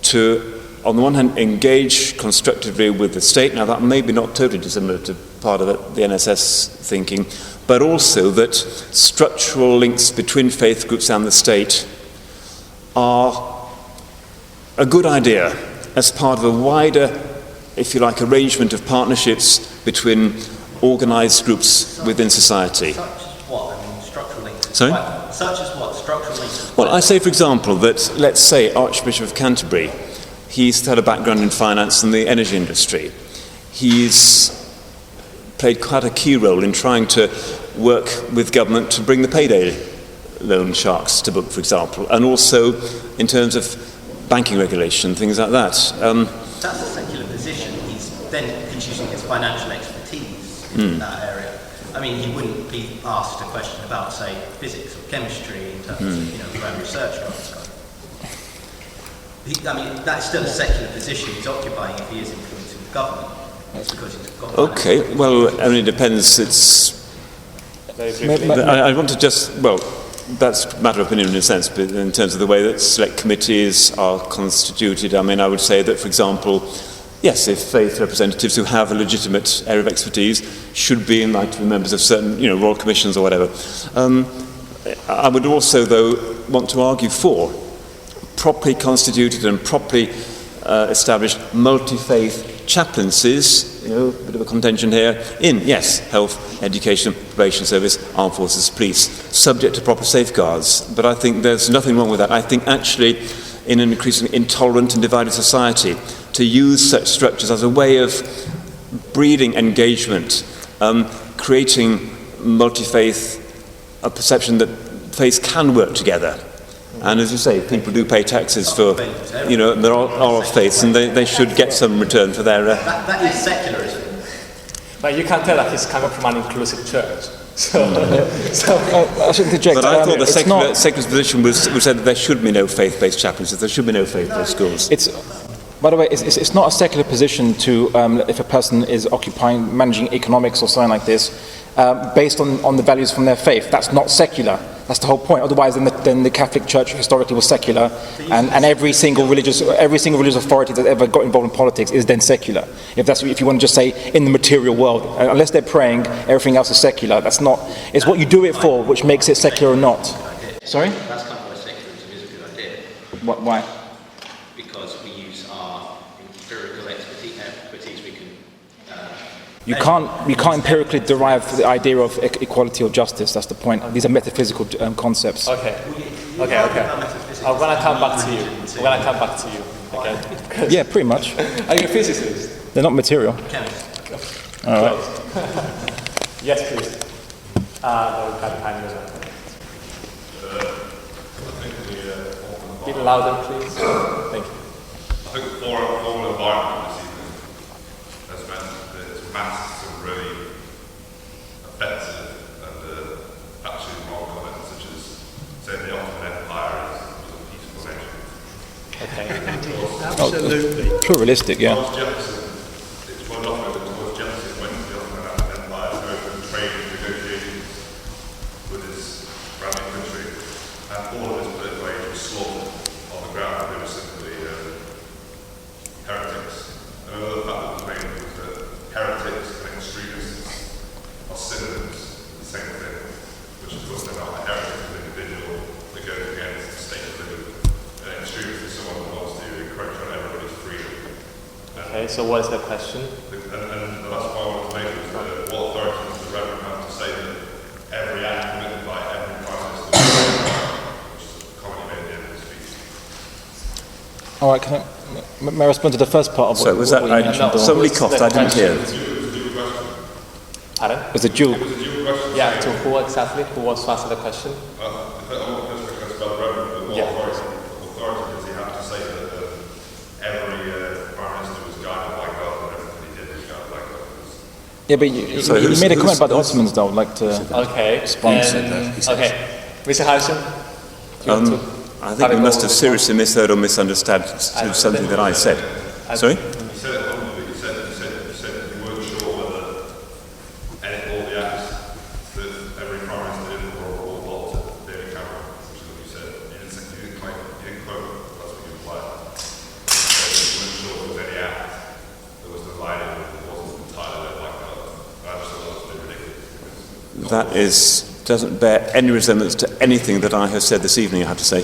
to, on the one hand, engage constructively with the state. Now, that may be not totally dissimilar to part of the NSS thinking, but also that structural links between faith groups and the state are a good idea as part of a wider, if you like, arrangement of partnerships between organised groups within society. Such as what? I mean, structural links. Sorry? Such as what? Structural links. Well, I say, for example, that, let's say, Archbishop of Canterbury, he's had a background in finance and the energy industry. He's played quite a key role in trying to work with government to bring the payday loan sharks to book, for example, and also in terms of banking regulation, things like that. That's a secular position. He's using his financial expertise in that area. I mean, he wouldn't be asked a question about, say, physics or chemistry in terms of where research grants go. I mean, that's still a secular position he's occupying if he is influencing the government. It's because he's got Okay, well, I mean, it depends. I want to just, that's a matter of opinion in a sense, but in terms of the way that select committees are constituted, I mean, I would say that, for example, yes, if faith representatives who have a legitimate area of expertise should be invited to be members of certain, royal commissions or whatever. I would also, though, want to argue for properly constituted and properly established multi-faith chaplaincies, a bit of a contention here, in, yes, health, education, probation service, armed forces, police, subject to proper safeguards. But I think there's nothing wrong with that. I think actually, in an increasingly intolerant and divided society, to use such structures as a way of breeding engagement, creating multi-faith, a perception that faiths can work together. And as you say, people do pay taxes for, there are faiths, and they should get some return for their... That is secularism. But you can tell that he's coming from an inclusive church. I shouldn't interject. But I thought the secular position was said that there should be no faith-based chaplains, there should be no faith-based schools. By the way, it's not a secular position to, if a person is managing economics or something like this, based on the values from their faith. That's not secular. That's the whole point. Otherwise, then the Catholic Church historically was secular, and every single religious authority that ever got involved in politics is then secular. If you want to just say in the material world, unless they're praying, everything else is secular. That's not. It's what you do it for which makes it secular or not. Sorry? That's kind of why secularism is a good idea. Why? Because we use our empirical expertise. We can. You can't empirically derive the idea of equality or justice. That's the point. These are metaphysical concepts. Okay. I'm gonna come back to you. Okay. Yeah, pretty much. Are you a physicist? They're not material. All right. Yes, please. No, behind you. A bit louder, please. Thank you. I think the formal environment this evening has meant that masks are really offensive and actually wrong comments, such as saying the Ottoman Empire was a peaceful nation. Okay. Absolutely. Pluralistic, yeah. Thomas Jefferson, it's well known that Thomas Jefferson went to the Ottoman Empire to open trade negotiations with his surrounding country, and all of his political age was slaughtered on the ground that they were simply heretics. And another fact that was made was that heretics and extremists are synonyms of the same thing, which is what they're about. A heretic is an individual that goes against the state religion. An extremist is someone who wants to encroach on everybody's freedom. Okay, so what is the question? And the last point I wanted to make was that what authority does the Reverend have to say that every act committed by every Prime Minister, which is a comment he made at the end of his speech. All right, may I respond to the first part of what you mentioned? Somebody coughed, I didn't hear. Pardon? It was a dual. Yeah, to who exactly? Who wants to answer the question? Authority does he have to say that every Prime Minister was guided by God and everything he did was guided by God? Yeah, but you made a comment about the Ottomans, though. I'd like to sponsor that. Okay, Mr. Harrison. I think we must have seriously misheard or misunderstood something that I said. Sorry? You said it humbly, you said you weren't sure whether all the acts that every Prime Minister did were all brought to David Cameron, which is what you said. You didn't quote, that's what you implied. You weren't sure there was any act that was divided that wasn't entirely led by God. I just thought that was a bit ridiculous. That doesn't bear any resemblance to anything that I have said this evening, I have to say.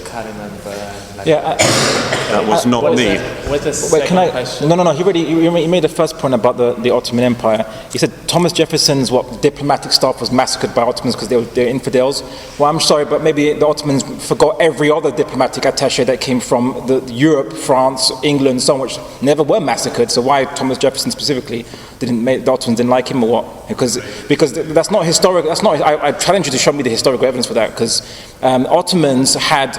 That was not me. Wait, can I? No. He made the first point about the Ottoman Empire. He said Thomas Jefferson's diplomatic staff was massacred by Ottomans because they're infidels. Well, I'm sorry, but maybe the Ottomans forgot every other diplomatic attaché that came from Europe, France, England, so much never were massacred. So why Thomas Jefferson specifically the Ottomans didn't like him, or what? Because that's not historical. That's not. I challenge you to show me the historical evidence for that. Because Ottomans had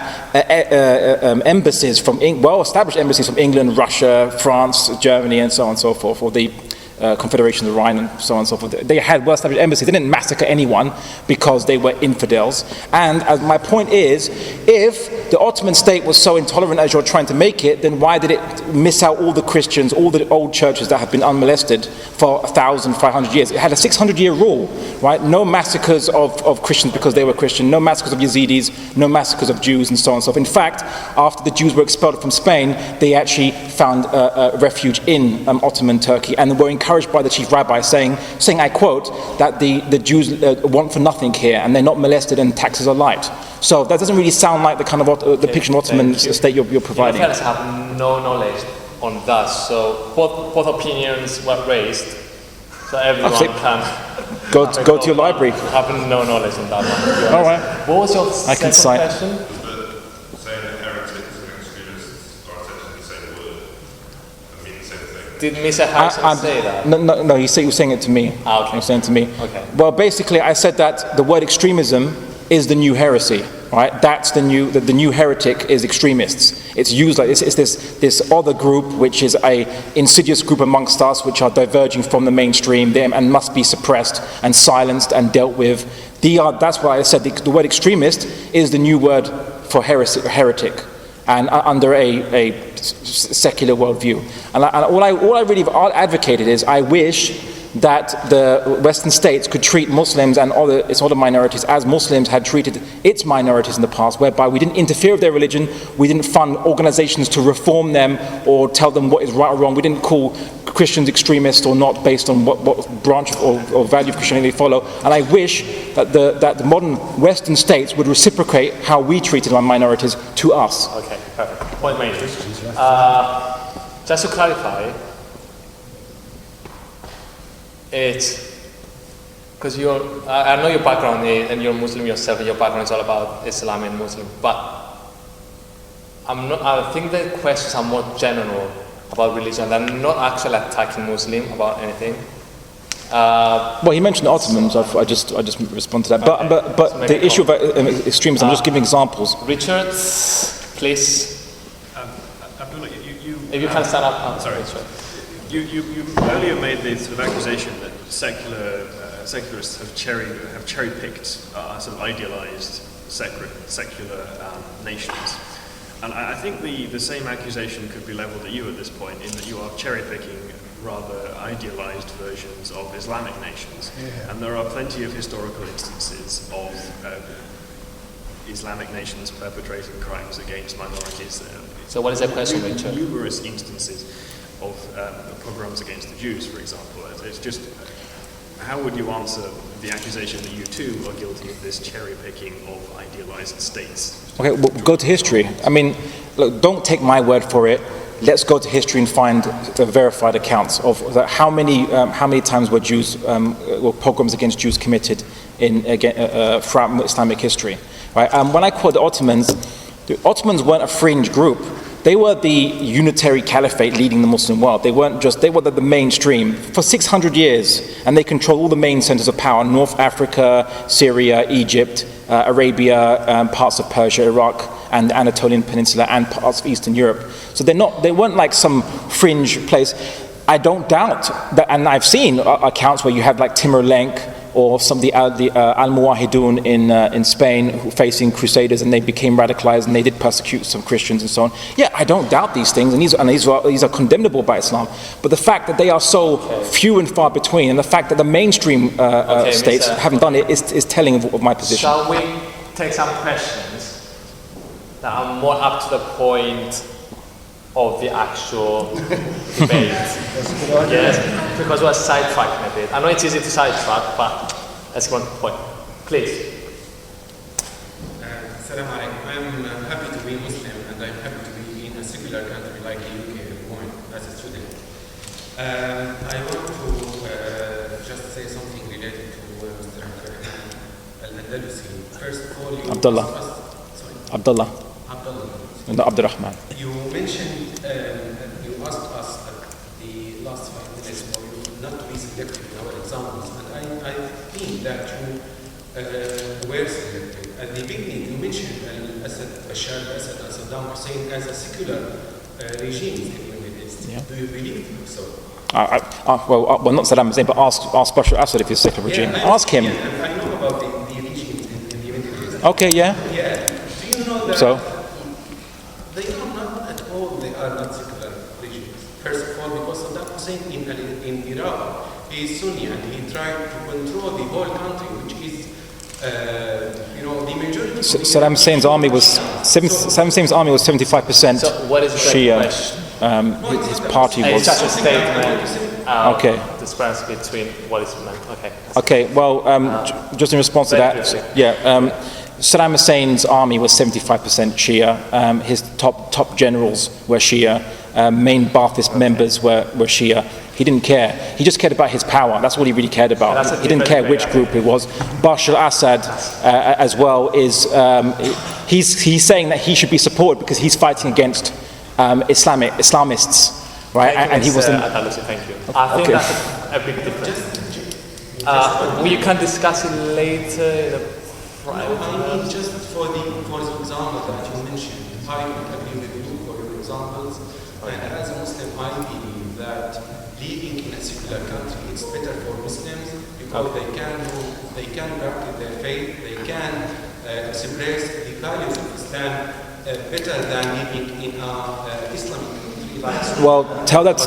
embassies well-established embassies from England, Russia, France, Germany, and so on and so forth. Or the Confederation of the Rhine and so on and so forth. They had well-established embassies. They didn't massacre anyone because they were infidels. And as my point is, if the Ottoman state was so intolerant as you're trying to make it, then why did it miss out all the Christians, all the old churches that have been unmolested for 1,500 years? It had a 600-year rule, right? No massacres of Christians because they were Christian, no massacres of Yazidis, no massacres of Jews, and so on and so forth. In fact, after the Jews were expelled from Spain, they actually found refuge in Ottoman Turkey, and were encouraged by the chief rabbi saying, I quote, that the Jews want for nothing here, and they're not molested and taxes are light. So that doesn't really sound like the kind of depiction of Ottoman state you're providing. You have no knowledge on that, so both opinions were raised, so everyone can go to your library. Have no knowledge on that one. All right. What was your second question? Did Mr. Harrison say that? No, he was saying it to me. Okay. He was saying it to me. Okay. Well, basically, I said that the word extremism is the new heresy, right? That's the new heretic is extremists. It's used like it's this other group, which is a insidious group amongst us, which are diverging from the mainstream and must be suppressed and silenced and dealt with. That's why I said the word extremist is the new word for heretic. And under a secular worldview. And all I really advocated is I wish that the Western states could treat Muslims and its other minorities as Muslims had treated its minorities in the past, whereby we didn't interfere with their religion, we didn't fund organizations to reform them or tell them what is right or wrong, we didn't call Christians extremists or not based on what branch or value of Christianity they follow. And I wish that the modern Western states would reciprocate how we treated our minorities to us. Okay, perfect. Point made. Just to clarify, it's because I know your background and you're Muslim yourself, and your background is all about Islam and Muslim, but I think the questions are more general about religion. They're not actually attacking Muslim about anything. Well, he mentioned the Ottomans. I just responded to that. Okay. But the issue of extremism, I'm just giving examples. Richard, please. Abdullah, if you can stand up. Sorry. You earlier made the sort of accusation that secularists have cherry-picked sort of idealized secular nations. And I think the same accusation could be leveled at you at this point, in that you are cherry-picking rather idealized versions of Islamic nations. Yeah. And there are plenty of historical instances of Islamic nations perpetrating crimes against minorities. So what is the question, Richard? Numerous instances of pogroms against the Jews, for example. It's just, how would you answer the accusation that you too are guilty of this cherry-picking of idealized states? Okay, well, go to history. I mean, look, don't take my word for it. Let's go to history and find verified accounts of how many times were pogroms against Jews committed throughout Islamic history. Right? When I quote the Ottomans weren't a fringe group. They were the unitary caliphate leading the Muslim world. They were the mainstream for 600 years, and they controlled all the main centers of power: North Africa, Syria, Egypt, Arabia, parts of Persia, Iraq, and the Anatolian Peninsula, and parts of Eastern Europe. So they weren't like some fringe place. I don't doubt that, and I've seen accounts where you have like Timur-Lenk or some of the Al-Muwahidun in Spain facing crusaders, and they became radicalized and they did persecute some Christians and so on. Yeah, I don't doubt these things, and these are condemnable by Islam. But the fact that they are so few and far between, and the fact that the mainstream states haven't done it is telling of my position. Shall we take some questions that are more up to the point of the actual debate? Yes, because we're sidetracking a bit. I know it's easy to sidetrack, but let's go on to the point. Please. Salam alaikum. I'm happy to be Muslim, and I'm happy to be in a secular country like the UK as a student. I want to just say something related to Mr. Al-Andalusi. First of all, Abdullah. And Abdurrahman. You mentioned, you asked us at the last 5 minutes for you not to be selective in our examples, and I think that you were selective. At the beginning, you mentioned Al-Assad, Bashar al-Assad, and Saddam Hussein as a secular regime. Yeah. Do you believe so? well, not Saddam Hussein, but ask Bashar al-Assad if he's a secular regime. Ask him. I know about the religion in the Middle East. Okay, yeah. Yeah. Do you know that So? they are not at all, they are not secular religions. First of all, because Saddam Hussein in Iraq, he is Sunni and he tried to control the whole country, which is, the majority. Saddam Hussein's army was 75% So what is the Shia. question? His party was. It's just a statement. Okay. The difference between what is meant. Okay. Okay. Well, just in response to that, Saddam Hussein's army was 75% Shia. His top generals were Shia. Main Ba'athist members were Shia. He didn't care. He just cared about his power. That's what he really cared about. He didn't care which group it was. Bashar al-Assad, as well, is he's saying that he should be supported because he's fighting against Islamists, right? And he wasn't. Thank you. I think that's a big difference. We can discuss it later in a private. I mean, just for the example that you mentioned, I agree with you for your examples. And as a Muslim, I believe that living in a secular country is better for Muslims because they can practice their faith, they can express the values of Islam better than living in an Islamic country. Well, tell that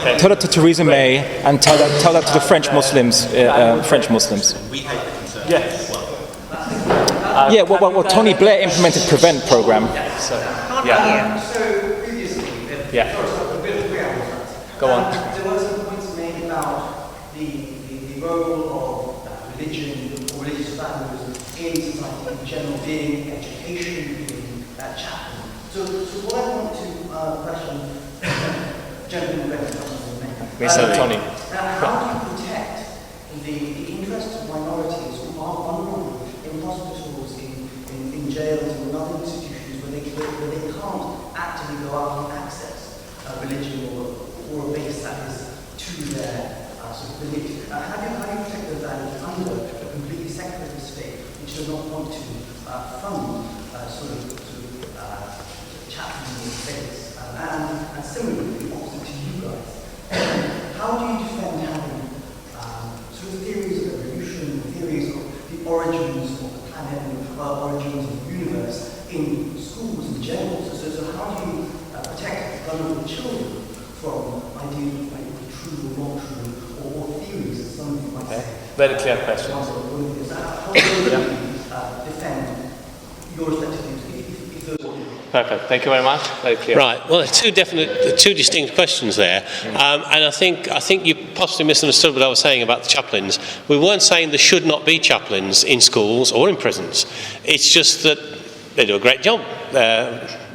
to Theresa May and tell that to the French Muslims. French Muslims. We hate the conservatives. Yes. Well, Tony Blair implemented Prevent program. So previously, go on. There were some points made about the role of religion or religious values in society in general, being education, being chaplain. So what I want to question, gentlemen, Mr. Tony. How do you protect the interests of minorities who are vulnerable in hospitals, in jails, and in other institutions where they can't actually go out and access religion or a base that is to their sort of belief? How do you protect those values under a completely secular state which does not want to fund chaplains in states? And similarly, opposite to you guys, how do you defend having sort of theories of evolution, theories of the origins of the planet and origins of the universe in schools in general? So how do you protect vulnerable children from ideas like true or not true, or theories that some people might say? Very clear question. How do you defend your respective views if those are Perfect. Thank you very much. Very clear. Right. Well, two distinct questions there, and I think you possibly misunderstood what I was saying about the chaplains. We weren't saying there should not be chaplains in schools or in prisons. It's just that they do a great job.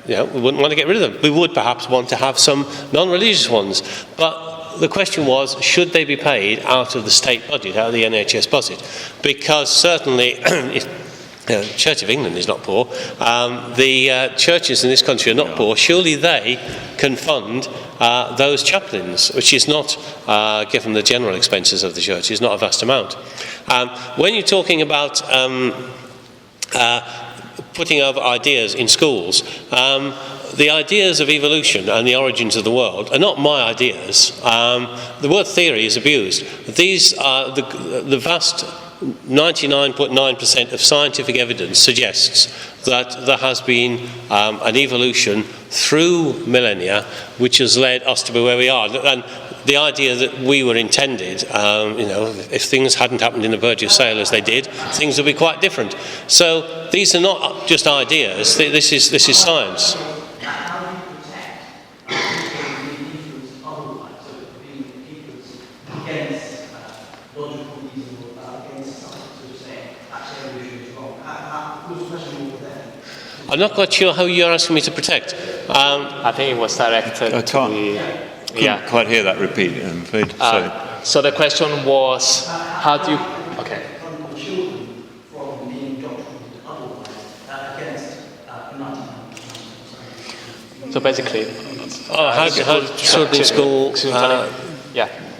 We wouldn't want to get rid of them. We would perhaps want to have some non-religious ones, but the question was, should they be paid out of the state budget, out of the NHS budget? Because certainly, the Church of England is not poor. The churches in this country are not poor. Surely they can fund those chaplains, which is not, given the general expenses of the church, is not a vast amount. When you're talking about putting over ideas in schools, the ideas of evolution and the origins of the world are not my ideas. The word theory is abused. These are the vast 99.9% of scientific evidence suggests that there has been an evolution through millennia which has led us to be where we are. And the idea that we were intended, if things hadn't happened in the Burgess sale as they did, things would be quite different. So these are not just ideas. This is science. I'm not quite sure how you're asking me to protect. I think it was directed I can't quite hear that repeat, I'm afraid. So the question was, how do you... Okay. So basically... how children in school...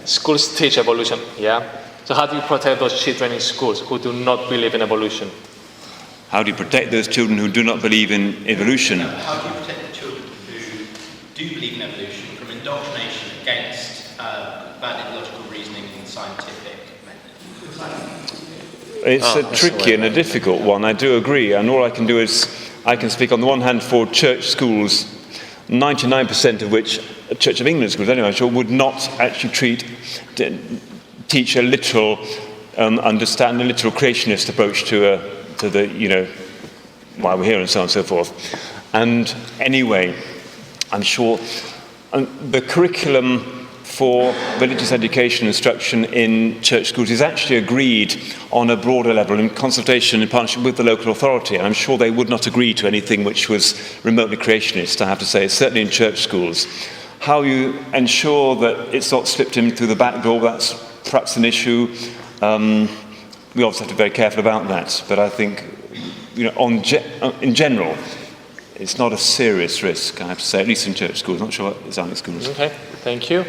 schools teach evolution, So how do you protect those children in schools who do not believe in evolution? How do you protect those children who do not believe in evolution? How do you protect the children who do believe in evolution from indoctrination against valid logical reasoning and scientific method? It's a tricky and a difficult one, I do agree, and all I can do is, I can speak on the one hand for church schools, 99% of which, Church of England schools anyway, I'm sure, would not actually teach a literal, understand a literal creationist approach to the, you know, why we're here and so on and so forth. And anyway, I'm sure the curriculum for religious education instruction in church schools is actually agreed on a broader level in consultation, in partnership with the local authority. And I'm sure they would not agree to anything which was remotely creationist, I have to say, certainly in church schools. How you ensure that it's not slipped in through the back door, that's perhaps an issue. We obviously have to be very careful about that. But I think, you know, in general, it's not a serious risk, I have to say, at least in church schools. Not sure about Islamic schools. Okay, thank you.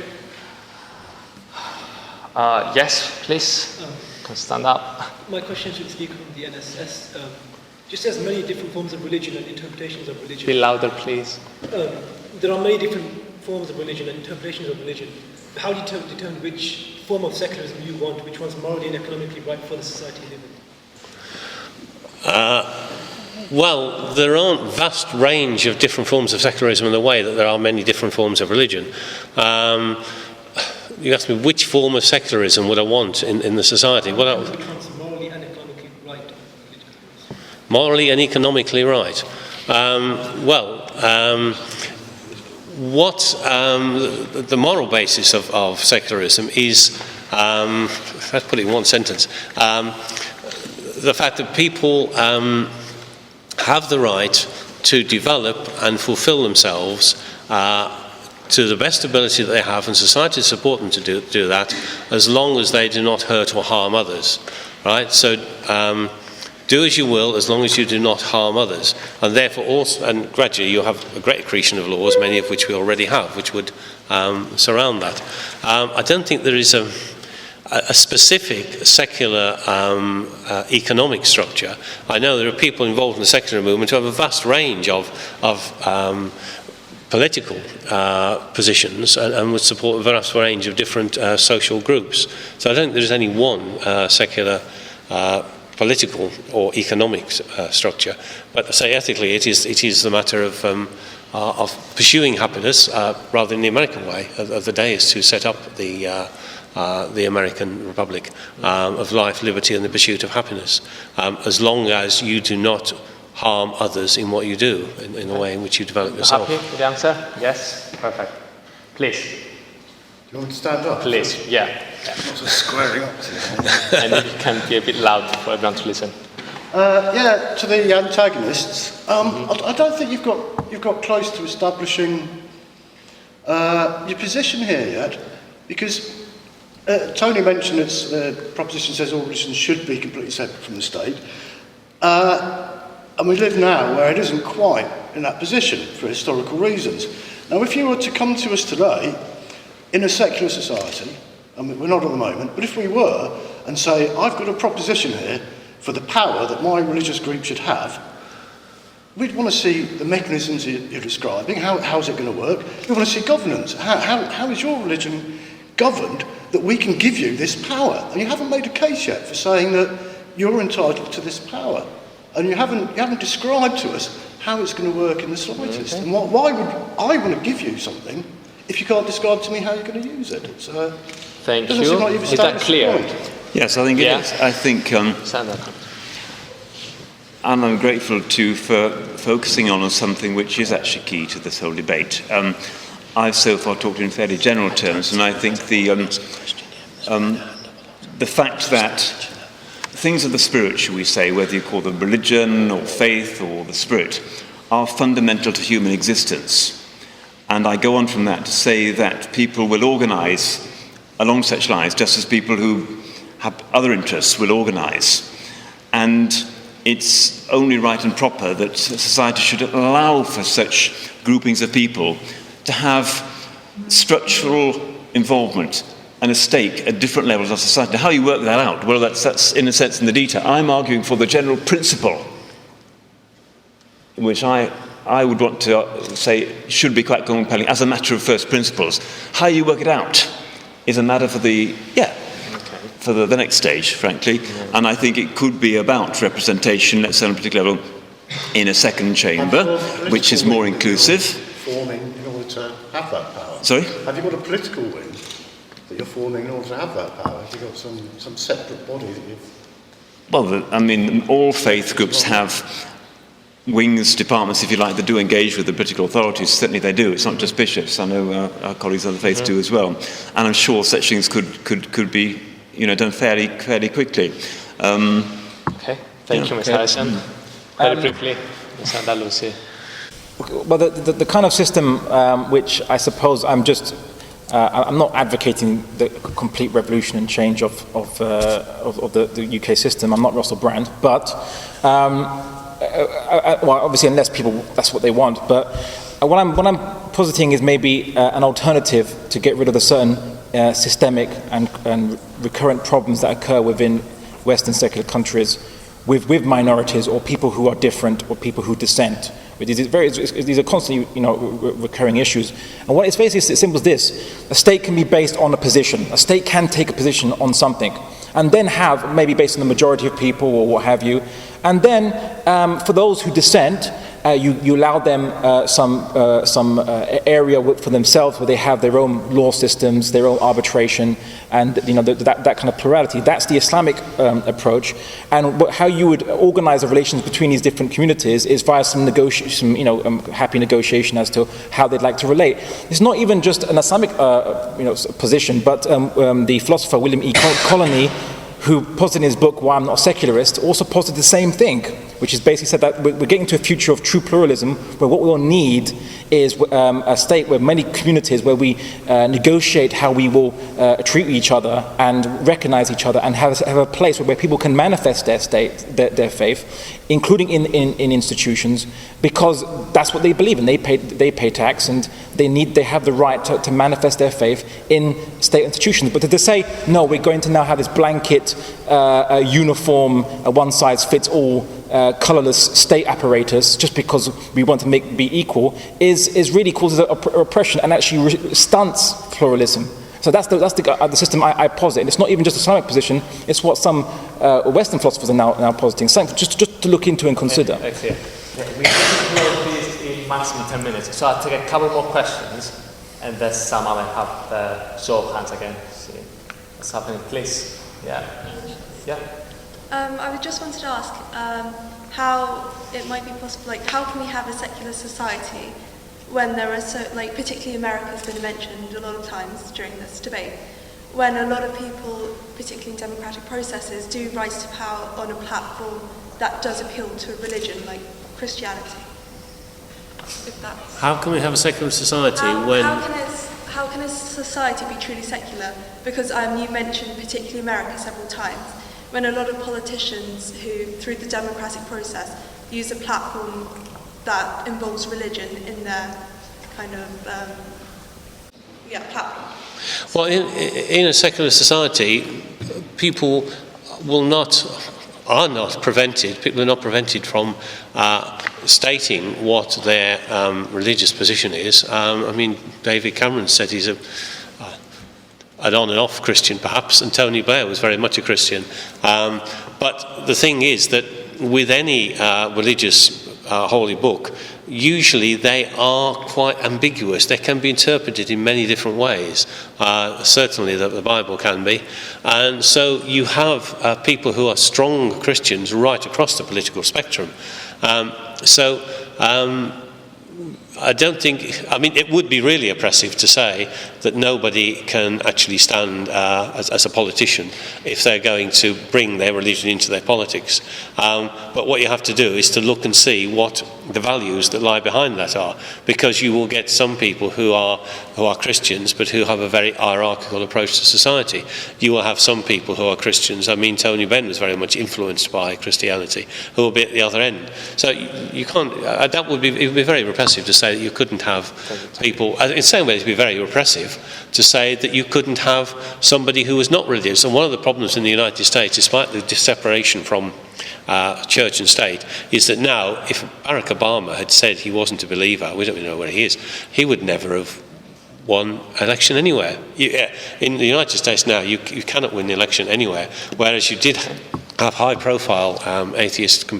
Yes, please. Can stand up. My question should speak on the NSS. Just as many different forms of religion and interpretations of religion. Be louder, please. There are many different forms of religion and interpretations of religion. How do you determine which form of secularism you want, which one's morally and economically right for the society you live in? Well, there aren't vast range of different forms of secularism in the way that there are many different forms of religion. You asked me which form of secularism would I want in the society. What else? Which one's morally and economically right? Morally and economically right. What the moral basis of secularism is, let's put it in one sentence, the fact that people have the right to develop and fulfill themselves to the best ability that they have, and society to support them to do that, as long as they do not hurt or harm others. Right? So do as you will, as long as you do not harm others. And therefore also, and gradually you'll have a great accretion of laws, many of which we already have, which would surround that. I don't think there is a specific secular economic structure. I know there are people involved in the secular movement who have a vast range of political positions and would support a vast range of different social groups. So I don't think there's any one secular political or economic structure. But say ethically, it is the matter of pursuing happiness rather than the American way of the Deists who set up the American Republic of life, liberty, and the pursuit of happiness, as long as you do not harm others in what you do, in the way in which you develop yourself. Happy with the answer? Yes? Perfect. Please. Do you want me to stand up? Please, yeah. Lots of squaring up today. And it can be a bit loud for everyone to listen. Yeah, to the antagonists, I don't think you've got close to establishing your position here yet, because Tony mentioned the proposition says all religions should be completely separate from the state. And we live now where it isn't quite in that position for historical reasons. Now, if you were to come to us today in a secular society, I mean, we're not at the moment, but if we were, and say, I've got a proposition here for the power that my religious group should have, we'd want to see the mechanisms you're describing. How's it going to work? We want to see governance. How is your religion governed that we can give you this power? And you haven't made a case yet for saying that you're entitled to this power. And you haven't described to us how it's going to work in the slightest. And why would I want to give you something if you can't describe to me how you're going to use it? So, thank you. Like is that clear? Yes, I think it is. I think, and I'm grateful to for focusing on something which is actually key to this whole debate. I've so far talked in fairly general terms, and I think the fact that things of the spirit, shall we say, whether you call them religion or faith or the spirit, are fundamental to human existence. And I go on from that to say that people will organise along such lines, just as people who have other interests will organise. And it's only right and proper that society should allow for such groupings of people to have structural involvement and a stake at different levels of society. How you work that out, well, that's in a sense in the detail. I'm arguing for the general principle, in which I would want to say should be quite compelling as a matter of first principles. How you work it out is a matter for the next stage, frankly. And I think it could be about representation, let's say on a particular level, in a second chamber, which is more inclusive. Forming in order to have that power. Sorry? Have you got a political wing that you're forming in order to have that power? Have you got some separate body that you've... Well, I mean, all faith groups have wings, departments, if you like, that do engage with the political authorities. Certainly they do. It's not just bishops. I know our colleagues of the faith do as well. And I'm sure such things could be, done fairly quickly. Okay. Thank you, Ms. Harrison. Very briefly, Ms. Andalusi. Well, the kind of system which I suppose I'm not advocating the complete revolution and change of the UK system. I'm not Russell Brand, but well, obviously, unless people that's what they want. But what I'm positing is maybe an alternative to get rid of the certain systemic and recurrent problems that occur within Western secular countries with minorities or people who are different or people who dissent. These are constantly, recurring issues. And what it's basically as simple as this: a state can be based on a position. A state can take a position on something, and then have maybe based on the majority of people or what have you. And then for those who dissent, you allow them some area for themselves where they have their own law systems, their own arbitration, and that kind of plurality. That's the Islamic approach. And how you would organize the relations between these different communities is via some happy negotiation as to how they'd like to relate. It's not even just an Islamic position, but the philosopher William E. Colony, who posited in his book Why I'm Not a Secularist, also posited the same thing, which is basically said that we're getting to a future of true pluralism, where what we'll need is a state where many communities, where we negotiate how we will treat each other and recognize each other, and have a place where people can manifest their faith, including in institutions, because that's what they believe in. They pay tax, and they have the right to manifest their faith in state institutions. But to say, no, we're going to now have this blanket, uniform, one-size-fits-all, colourless state apparatus just because we want to be equal is really causes oppression and actually stunts pluralism. So that's the system I posit. And it's not even just a Islamic position, it's what some Western philosophers are now positing. Something just to look into and consider. We need to close this in maximum 10 minutes. So I'll take a couple more questions, and then some I might have the show of hands again. See what's happening, please. Yeah. I just wanted to ask how it might be possible, how can we have a secular society when there are particularly America has been mentioned a lot of times during this debate, when a lot of people, particularly in democratic processes, do rise to power on a platform that does appeal to a religion like Christianity. How can we have a secular society How can a society be truly secular? Because you mentioned particularly America several times, when a lot of politicians who, through the democratic process, use a platform that involves religion in their kind of platform. Well, in a secular society, people are not prevented from stating what their religious position is. David Cameron said he's an on and off Christian perhaps, and Tony Blair was very much a Christian. But the thing is that with any religious holy book, usually they are quite ambiguous. They can be interpreted in many different ways. Certainly the Bible can be. And so you have people who are strong Christians right across the political spectrum. I don't think, it would be really oppressive to say that nobody can actually stand as a politician if they're going to bring their religion into their politics. But what you have to do is to look and see what the values that lie behind that are, because you will get some people who are Christians but who have a very hierarchical approach to society. You will have some people who are Christians. Tony Benn was very much influenced by Christianity, who will be at the other end. So you can't, it would be very repressive to say that you couldn't have people, in the same way it would be very repressive to say that you couldn't have somebody who was not religious. And one of the problems in the United States, despite the separation from church and state, is that now, if Barack Obama had said he wasn't a believer, we don't even know where he is, he would never have won election anywhere. In the United States now, you cannot win the election anywhere, whereas you did have high-profile atheist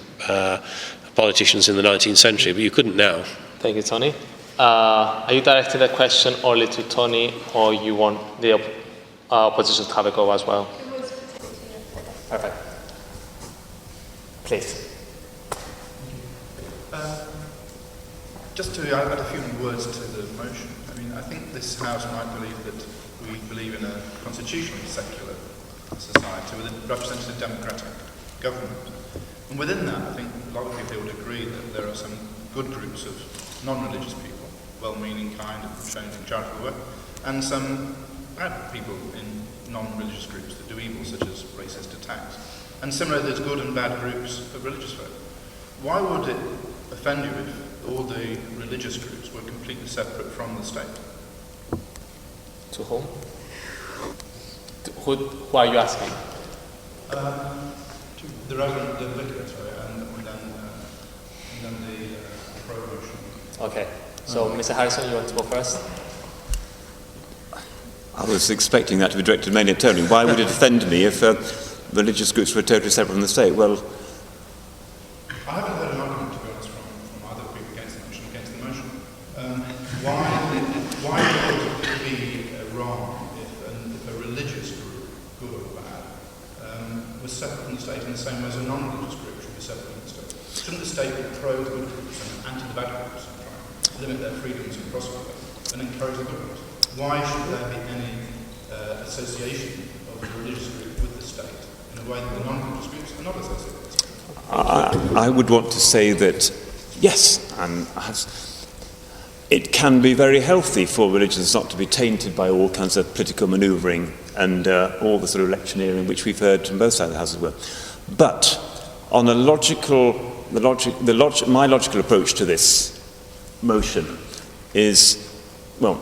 politicians in the 19th century, but you couldn't now. Thank you, Tony. Are you directing the question only to Tony, or you want the opposition to have a go as well? Perfect. Please. Just to add a few words to the motion, I mean, I think this House might believe that we believe in a constitutionally secular society with a representative democratic government. And within that, I think a lot of people would agree that there are some good groups of non-religious people, well-meaning, kind, and shown in charitable work, and some bad people in non-religious groups that do evil, such as racist attacks. And similarly, there's good and bad groups of religious folk. Why would it offend you if all the religious groups were completely separate from the state? To whom? Who are you asking? The Reverend Vicar, sorry, and then the pro-motion. Okay, so Mr. Harrison, you want to go first? I was expecting that to be directed mainly at Tony. Why would it offend me if religious groups were totally separate from the state? Well, I haven't heard an argument, to be honest, from other people against the motion. Why would it be wrong if a religious group, good or bad, was separate from the state in the same way as a non-religious group should be separate from the state? Shouldn't the state be pro the good groups and anti the bad groups and try to limit their freedoms and prosper and encourage the good groups? Why should there be any association of the religious group with the state in a way that the non-religious groups are not associated with the state? I would want to say that, yes, and it can be very healthy for religions not to be tainted by all kinds of political manoeuvring and all the sort of electioneering which we've heard from both sides of the House as well. But on a my logical approach to this motion is, well,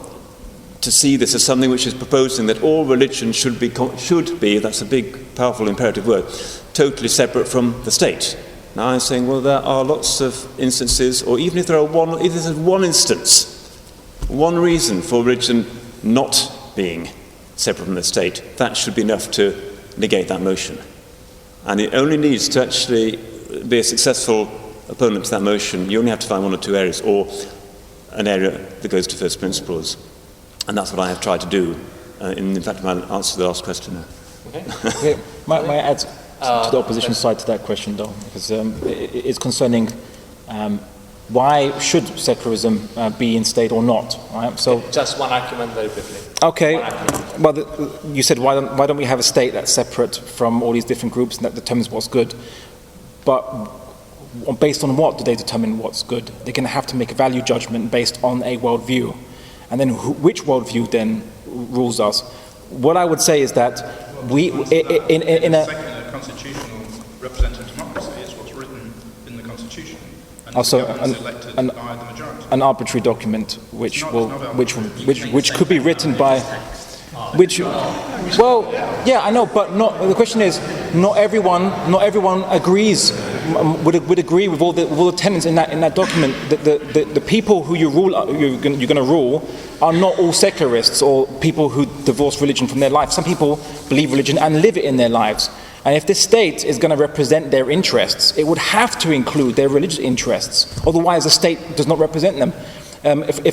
to see this as something which is proposing that all religion should be, that's a big, powerful, imperative word, totally separate from the state. Now I'm saying, well, there are lots of instances, or even if there's one instance, one reason for religion not being separate from the state, that should be enough to negate that motion. And it only needs to actually be a successful opponent to that motion. You only have to find one or two areas, or an area that goes to first principles. And that's what I have tried to do. In fact, my answer to the last question. Okay. Might I add to the opposition side to that question, though, because it's concerning why should secularism be in state or not, right? So just one argument very briefly. Okay. Well, you said why don't we have a state that's separate from all these different groups and that determines what's good? But based on what do they determine what's good? They're going to have to make a value judgment based on a worldview. And then which worldview then rules us? What I would say is that in a secular constitutional representative democracy is what's written in the constitution, and also the government is elected by the majority. An arbitrary document which could be written by well, yeah, I know, but the question is, not everyone agrees would agree with all the tenets in that document. The people who you're going to rule are not all secularists or people who divorce religion from their life. Some people believe religion and live it in their lives. And if this state is going to represent their interests, it would have to include their religious interests. Otherwise, the state does not represent them. If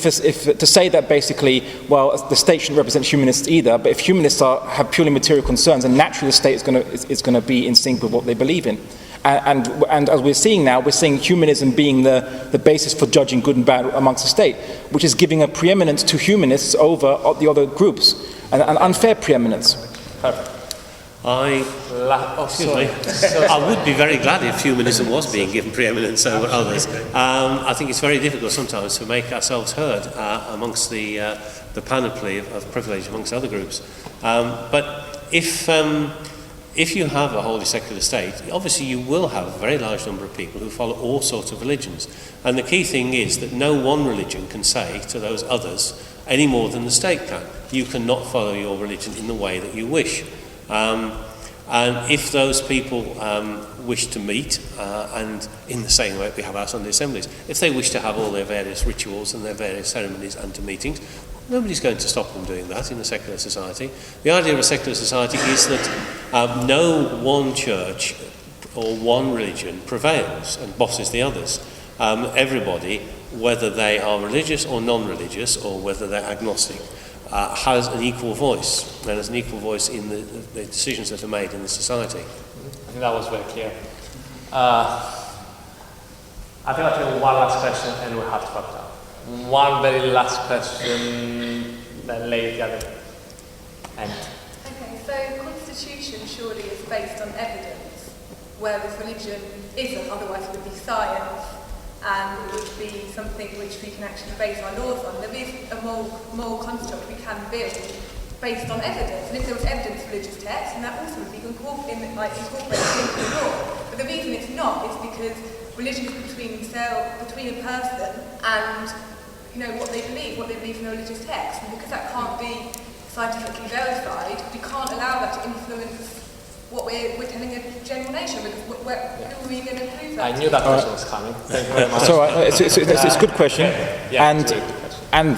to say that basically, well, the state shouldn't represent humanists either, but if humanists have purely material concerns, then naturally the state is going to be in sync with what they believe in. And as we're seeing now, we're seeing humanism being the basis for judging good and bad amongst the state, which is giving a preeminence to humanists over the other groups, an unfair preeminence. Perfect. I would be very glad if humanism was being given preeminence over others. I think it's very difficult sometimes to make ourselves heard amongst the panoply of privilege amongst other groups. But if you have a wholly secular state, obviously you will have a very large number of people who follow all sorts of religions. And the key thing is that no one religion can say to those others any more than the state can. You cannot follow your religion in the way that you wish. And if those people wish to meet, and in the same way we have our Sunday assemblies, if they wish to have all their various rituals and their various ceremonies and to meetings, Nobody's going to stop them doing that in a secular society. The idea of a secular society is that no one church or one religion prevails and bosses the others. Everybody, whether they are religious or non-religious, or whether they're agnostic, has an equal voice, and has an equal voice in the decisions that are made in the society. I think that was very clear. I think I'll take one last question and we'll have to wrap it up. One very last question, then lady at the end. Okay, so constitution surely is based on evidence, whereas religion isn't, otherwise it would be science and it would be something which we can actually base our laws on. There is a moral construct we can build based on evidence, and if there was evidence for religious texts, then that also would be incorporated into the law. But the reason it's not is because religion is between a person and what they believe in a religious text, and because that can't be scientifically verified, we can't allow that to influence what we're telling a general nation, because who are we going to prove that? I knew that question was coming. Thank you very much. So it's a good question, and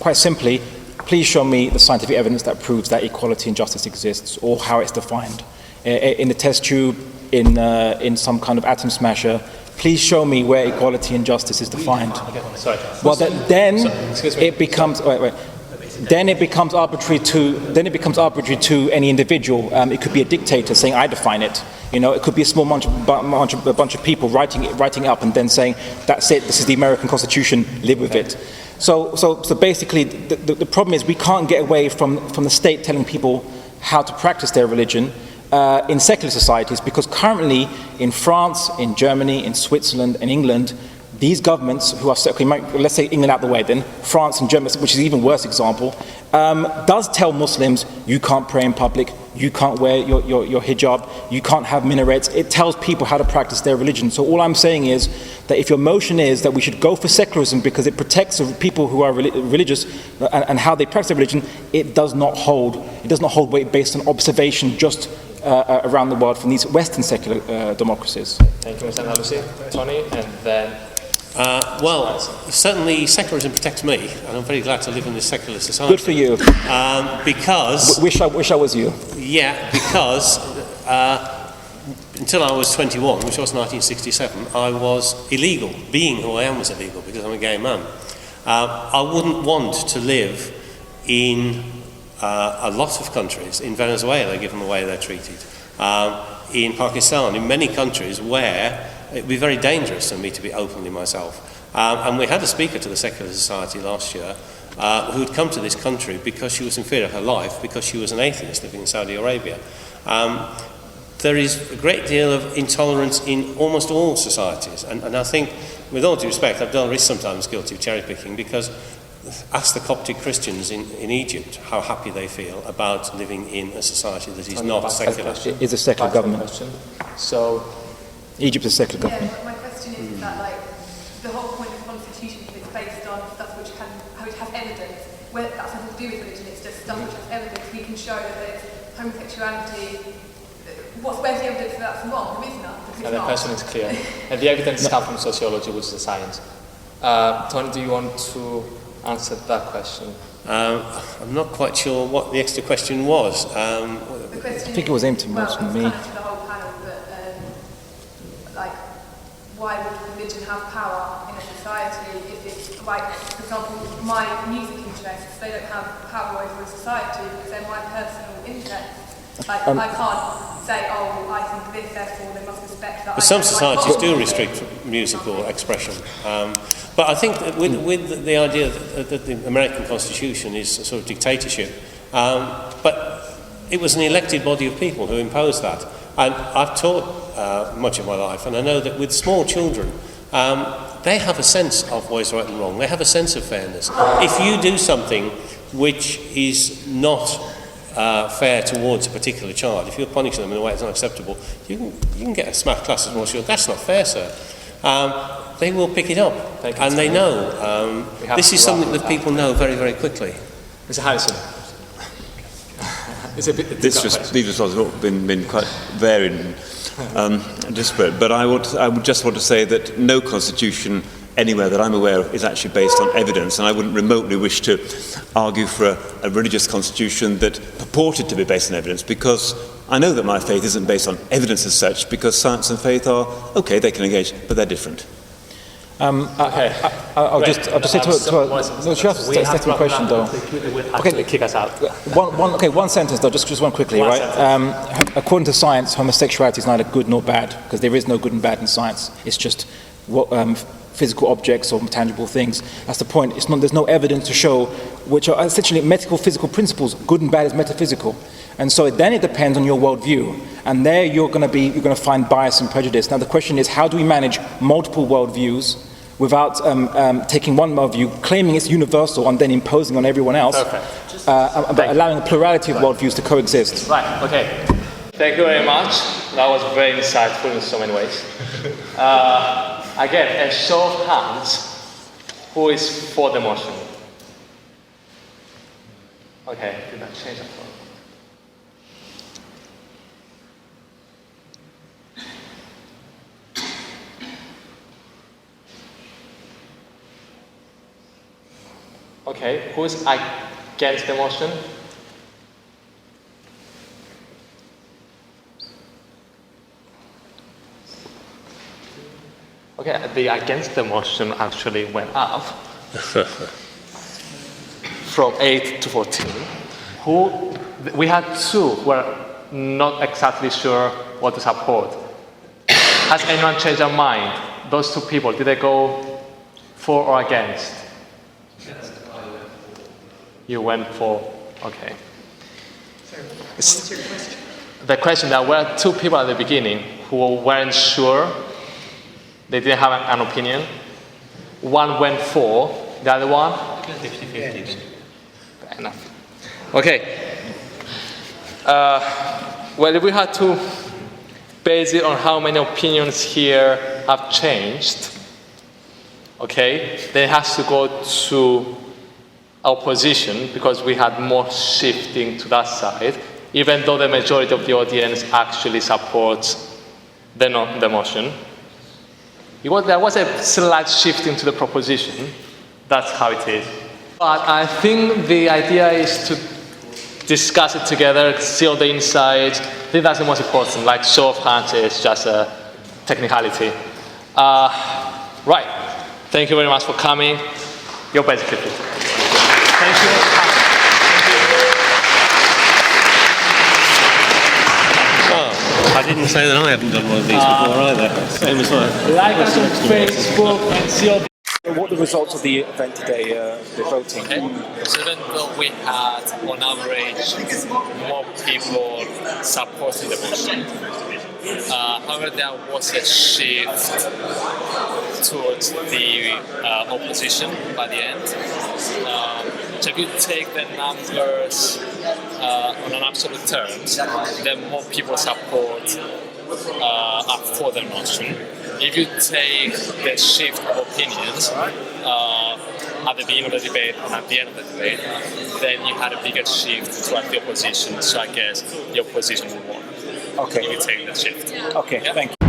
quite simply, please show me the scientific evidence that proves that equality and justice exists, or how it's defined. In the test tube, in some kind of atom smasher, please show me where equality and justice is defined. Sorry. Well, then it becomes Then it becomes arbitrary to any individual. It could be a dictator saying, "I define it." It could be a small bunch of people writing it up and then saying, "That's it. This is the American Constitution. Live with it." So basically, the problem is we can't get away from the state telling people how to practice their religion in secular societies, because currently in France, in Germany, in Switzerland, and England, these governments who are let's say England out the way then, France and Germany, which is an even worse example, does tell Muslims you can't pray in public, you can't wear your hijab, you can't have minarets. It tells people how to practice their religion. So all I'm saying is that if your motion is that we should go for secularism because it protects people who are religious and how they practice their religion, it does not hold weight based on observation just around the world from these Western secular democracies. Thank you, Mr. Andalusi. Tony, and then... well, certainly secularism protects me, and I'm very glad to live in this secular society. Good for you. Because... Wish I was you. Yeah, because until I was 21, which was 1967, I was illegal. Being who I am was illegal, because I'm a gay man. I wouldn't want to live in a lot of countries, in Venezuela, given the way they're treated, in Pakistan, in many countries where it would be very dangerous for me to be openly myself. And we had a speaker to the Secular Society last year who had come to this country because she was in fear of her life, because she was an atheist living in Saudi Arabia. There is a great deal of intolerance in almost all societies. And I think, with all due respect, Abdullah is sometimes guilty of cherry picking, because ask the Coptic Christians in Egypt how happy they feel about living in a society that is not secular. It is a secular government. So, Egypt is a secular government. Yeah, my question is that the whole point of the constitution is based on stuff which has evidence. Where that's nothing to do with religion, it's just stuff which has evidence. We can show that there's homosexuality. Where's the evidence that that's wrong? There is none. The question is clear. And the evidence comes from sociology, which is a science. Tony, do you want to answer that question? I'm not quite sure what the extra question was. I think it was aimed to mostly me. Kind of to the whole panel, but why would religion have power in a society if it's for example, my music interests, they don't have power over a society because they're my personal interests. I can't say, oh, I think this, therefore they must respect that. But some societies do restrict musical expression. But I think that with the idea that the American Constitution is a sort of dictatorship, but it was an elected body of people who imposed that. And I've taught much of my life, and I know that with small children, they have a sense of what is right and wrong. They have a sense of fairness. If you do something which is not fair towards a particular child, if you're punishing them in a way that's not acceptable, you can get a smack class as well. That's not fair, sir. They will pick it up, and they know. This is something that people know very, very quickly. Mr. Harrison. These results have been quite varied and disparate, but I would just want to say that no constitution anywhere that I'm aware of is actually based on evidence, and I wouldn't remotely wish to argue for a religious constitution that purported to be based on evidence, because I know that my faith isn't based on evidence as such, because science and faith are, okay, they can engage, but they're different. I'll just say to no, she asked a second question though. Okay, kick us out. One sentence though, just one quickly, right? According to science, homosexuality is neither good nor bad, because there is no good and bad in science. It's just physical objects or tangible things. That's the point. There's no evidence to show, which are essentially metaphysical physical principles. Good and bad is metaphysical. And so then it depends on your worldview. And there you're going to find bias and prejudice. Now the question is, how do we manage multiple worldviews without taking one worldview, claiming it's universal, and then imposing on everyone else, but allowing a plurality of worldviews to coexist? Right, okay. Thank you very much. That was very insightful in so many ways. Again, a show of hands, who is for the motion? Okay, did that change at all? Okay, who is against the motion? Okay, the against the motion actually went up from 8 to 14. We had 2 who were not exactly sure what to support. Has anyone changed their mind? Those 2 people, did they go for or against? You went for, okay. What's your question? The question, there were 2 people at the beginning who weren't sure, they didn't have an opinion. One went for, the other one? 50-50. Fair enough. Okay. Well, if we had to base it on how many opinions here have changed, okay, then it has to go to our position, because we had more shifting to that side, even though the majority of the audience actually supports the motion. There was a slight shifting to the proposition. That's how it is. But I think the idea is to discuss it together, see all the insights. I think that's the most important. Like show of hands is just a technicality. Right. Thank you very much for coming. You're basically fit. Thank you. I didn't say that I haven't done one of these before either. Same as mine. Like us on Facebook and see all. What are the results of the event today, the voting? Okay. So even though we had, on average, more people supporting the motion, however, there was a shift towards the opposition by the end. So if you take the numbers on an absolute terms, then more people support are for the motion. If you take the shift of opinions at the beginning of the debate and at the end of the debate, then you had a bigger shift toward the opposition. So I guess the opposition will win. Okay. If you take the shift. Okay, yeah? Thank you.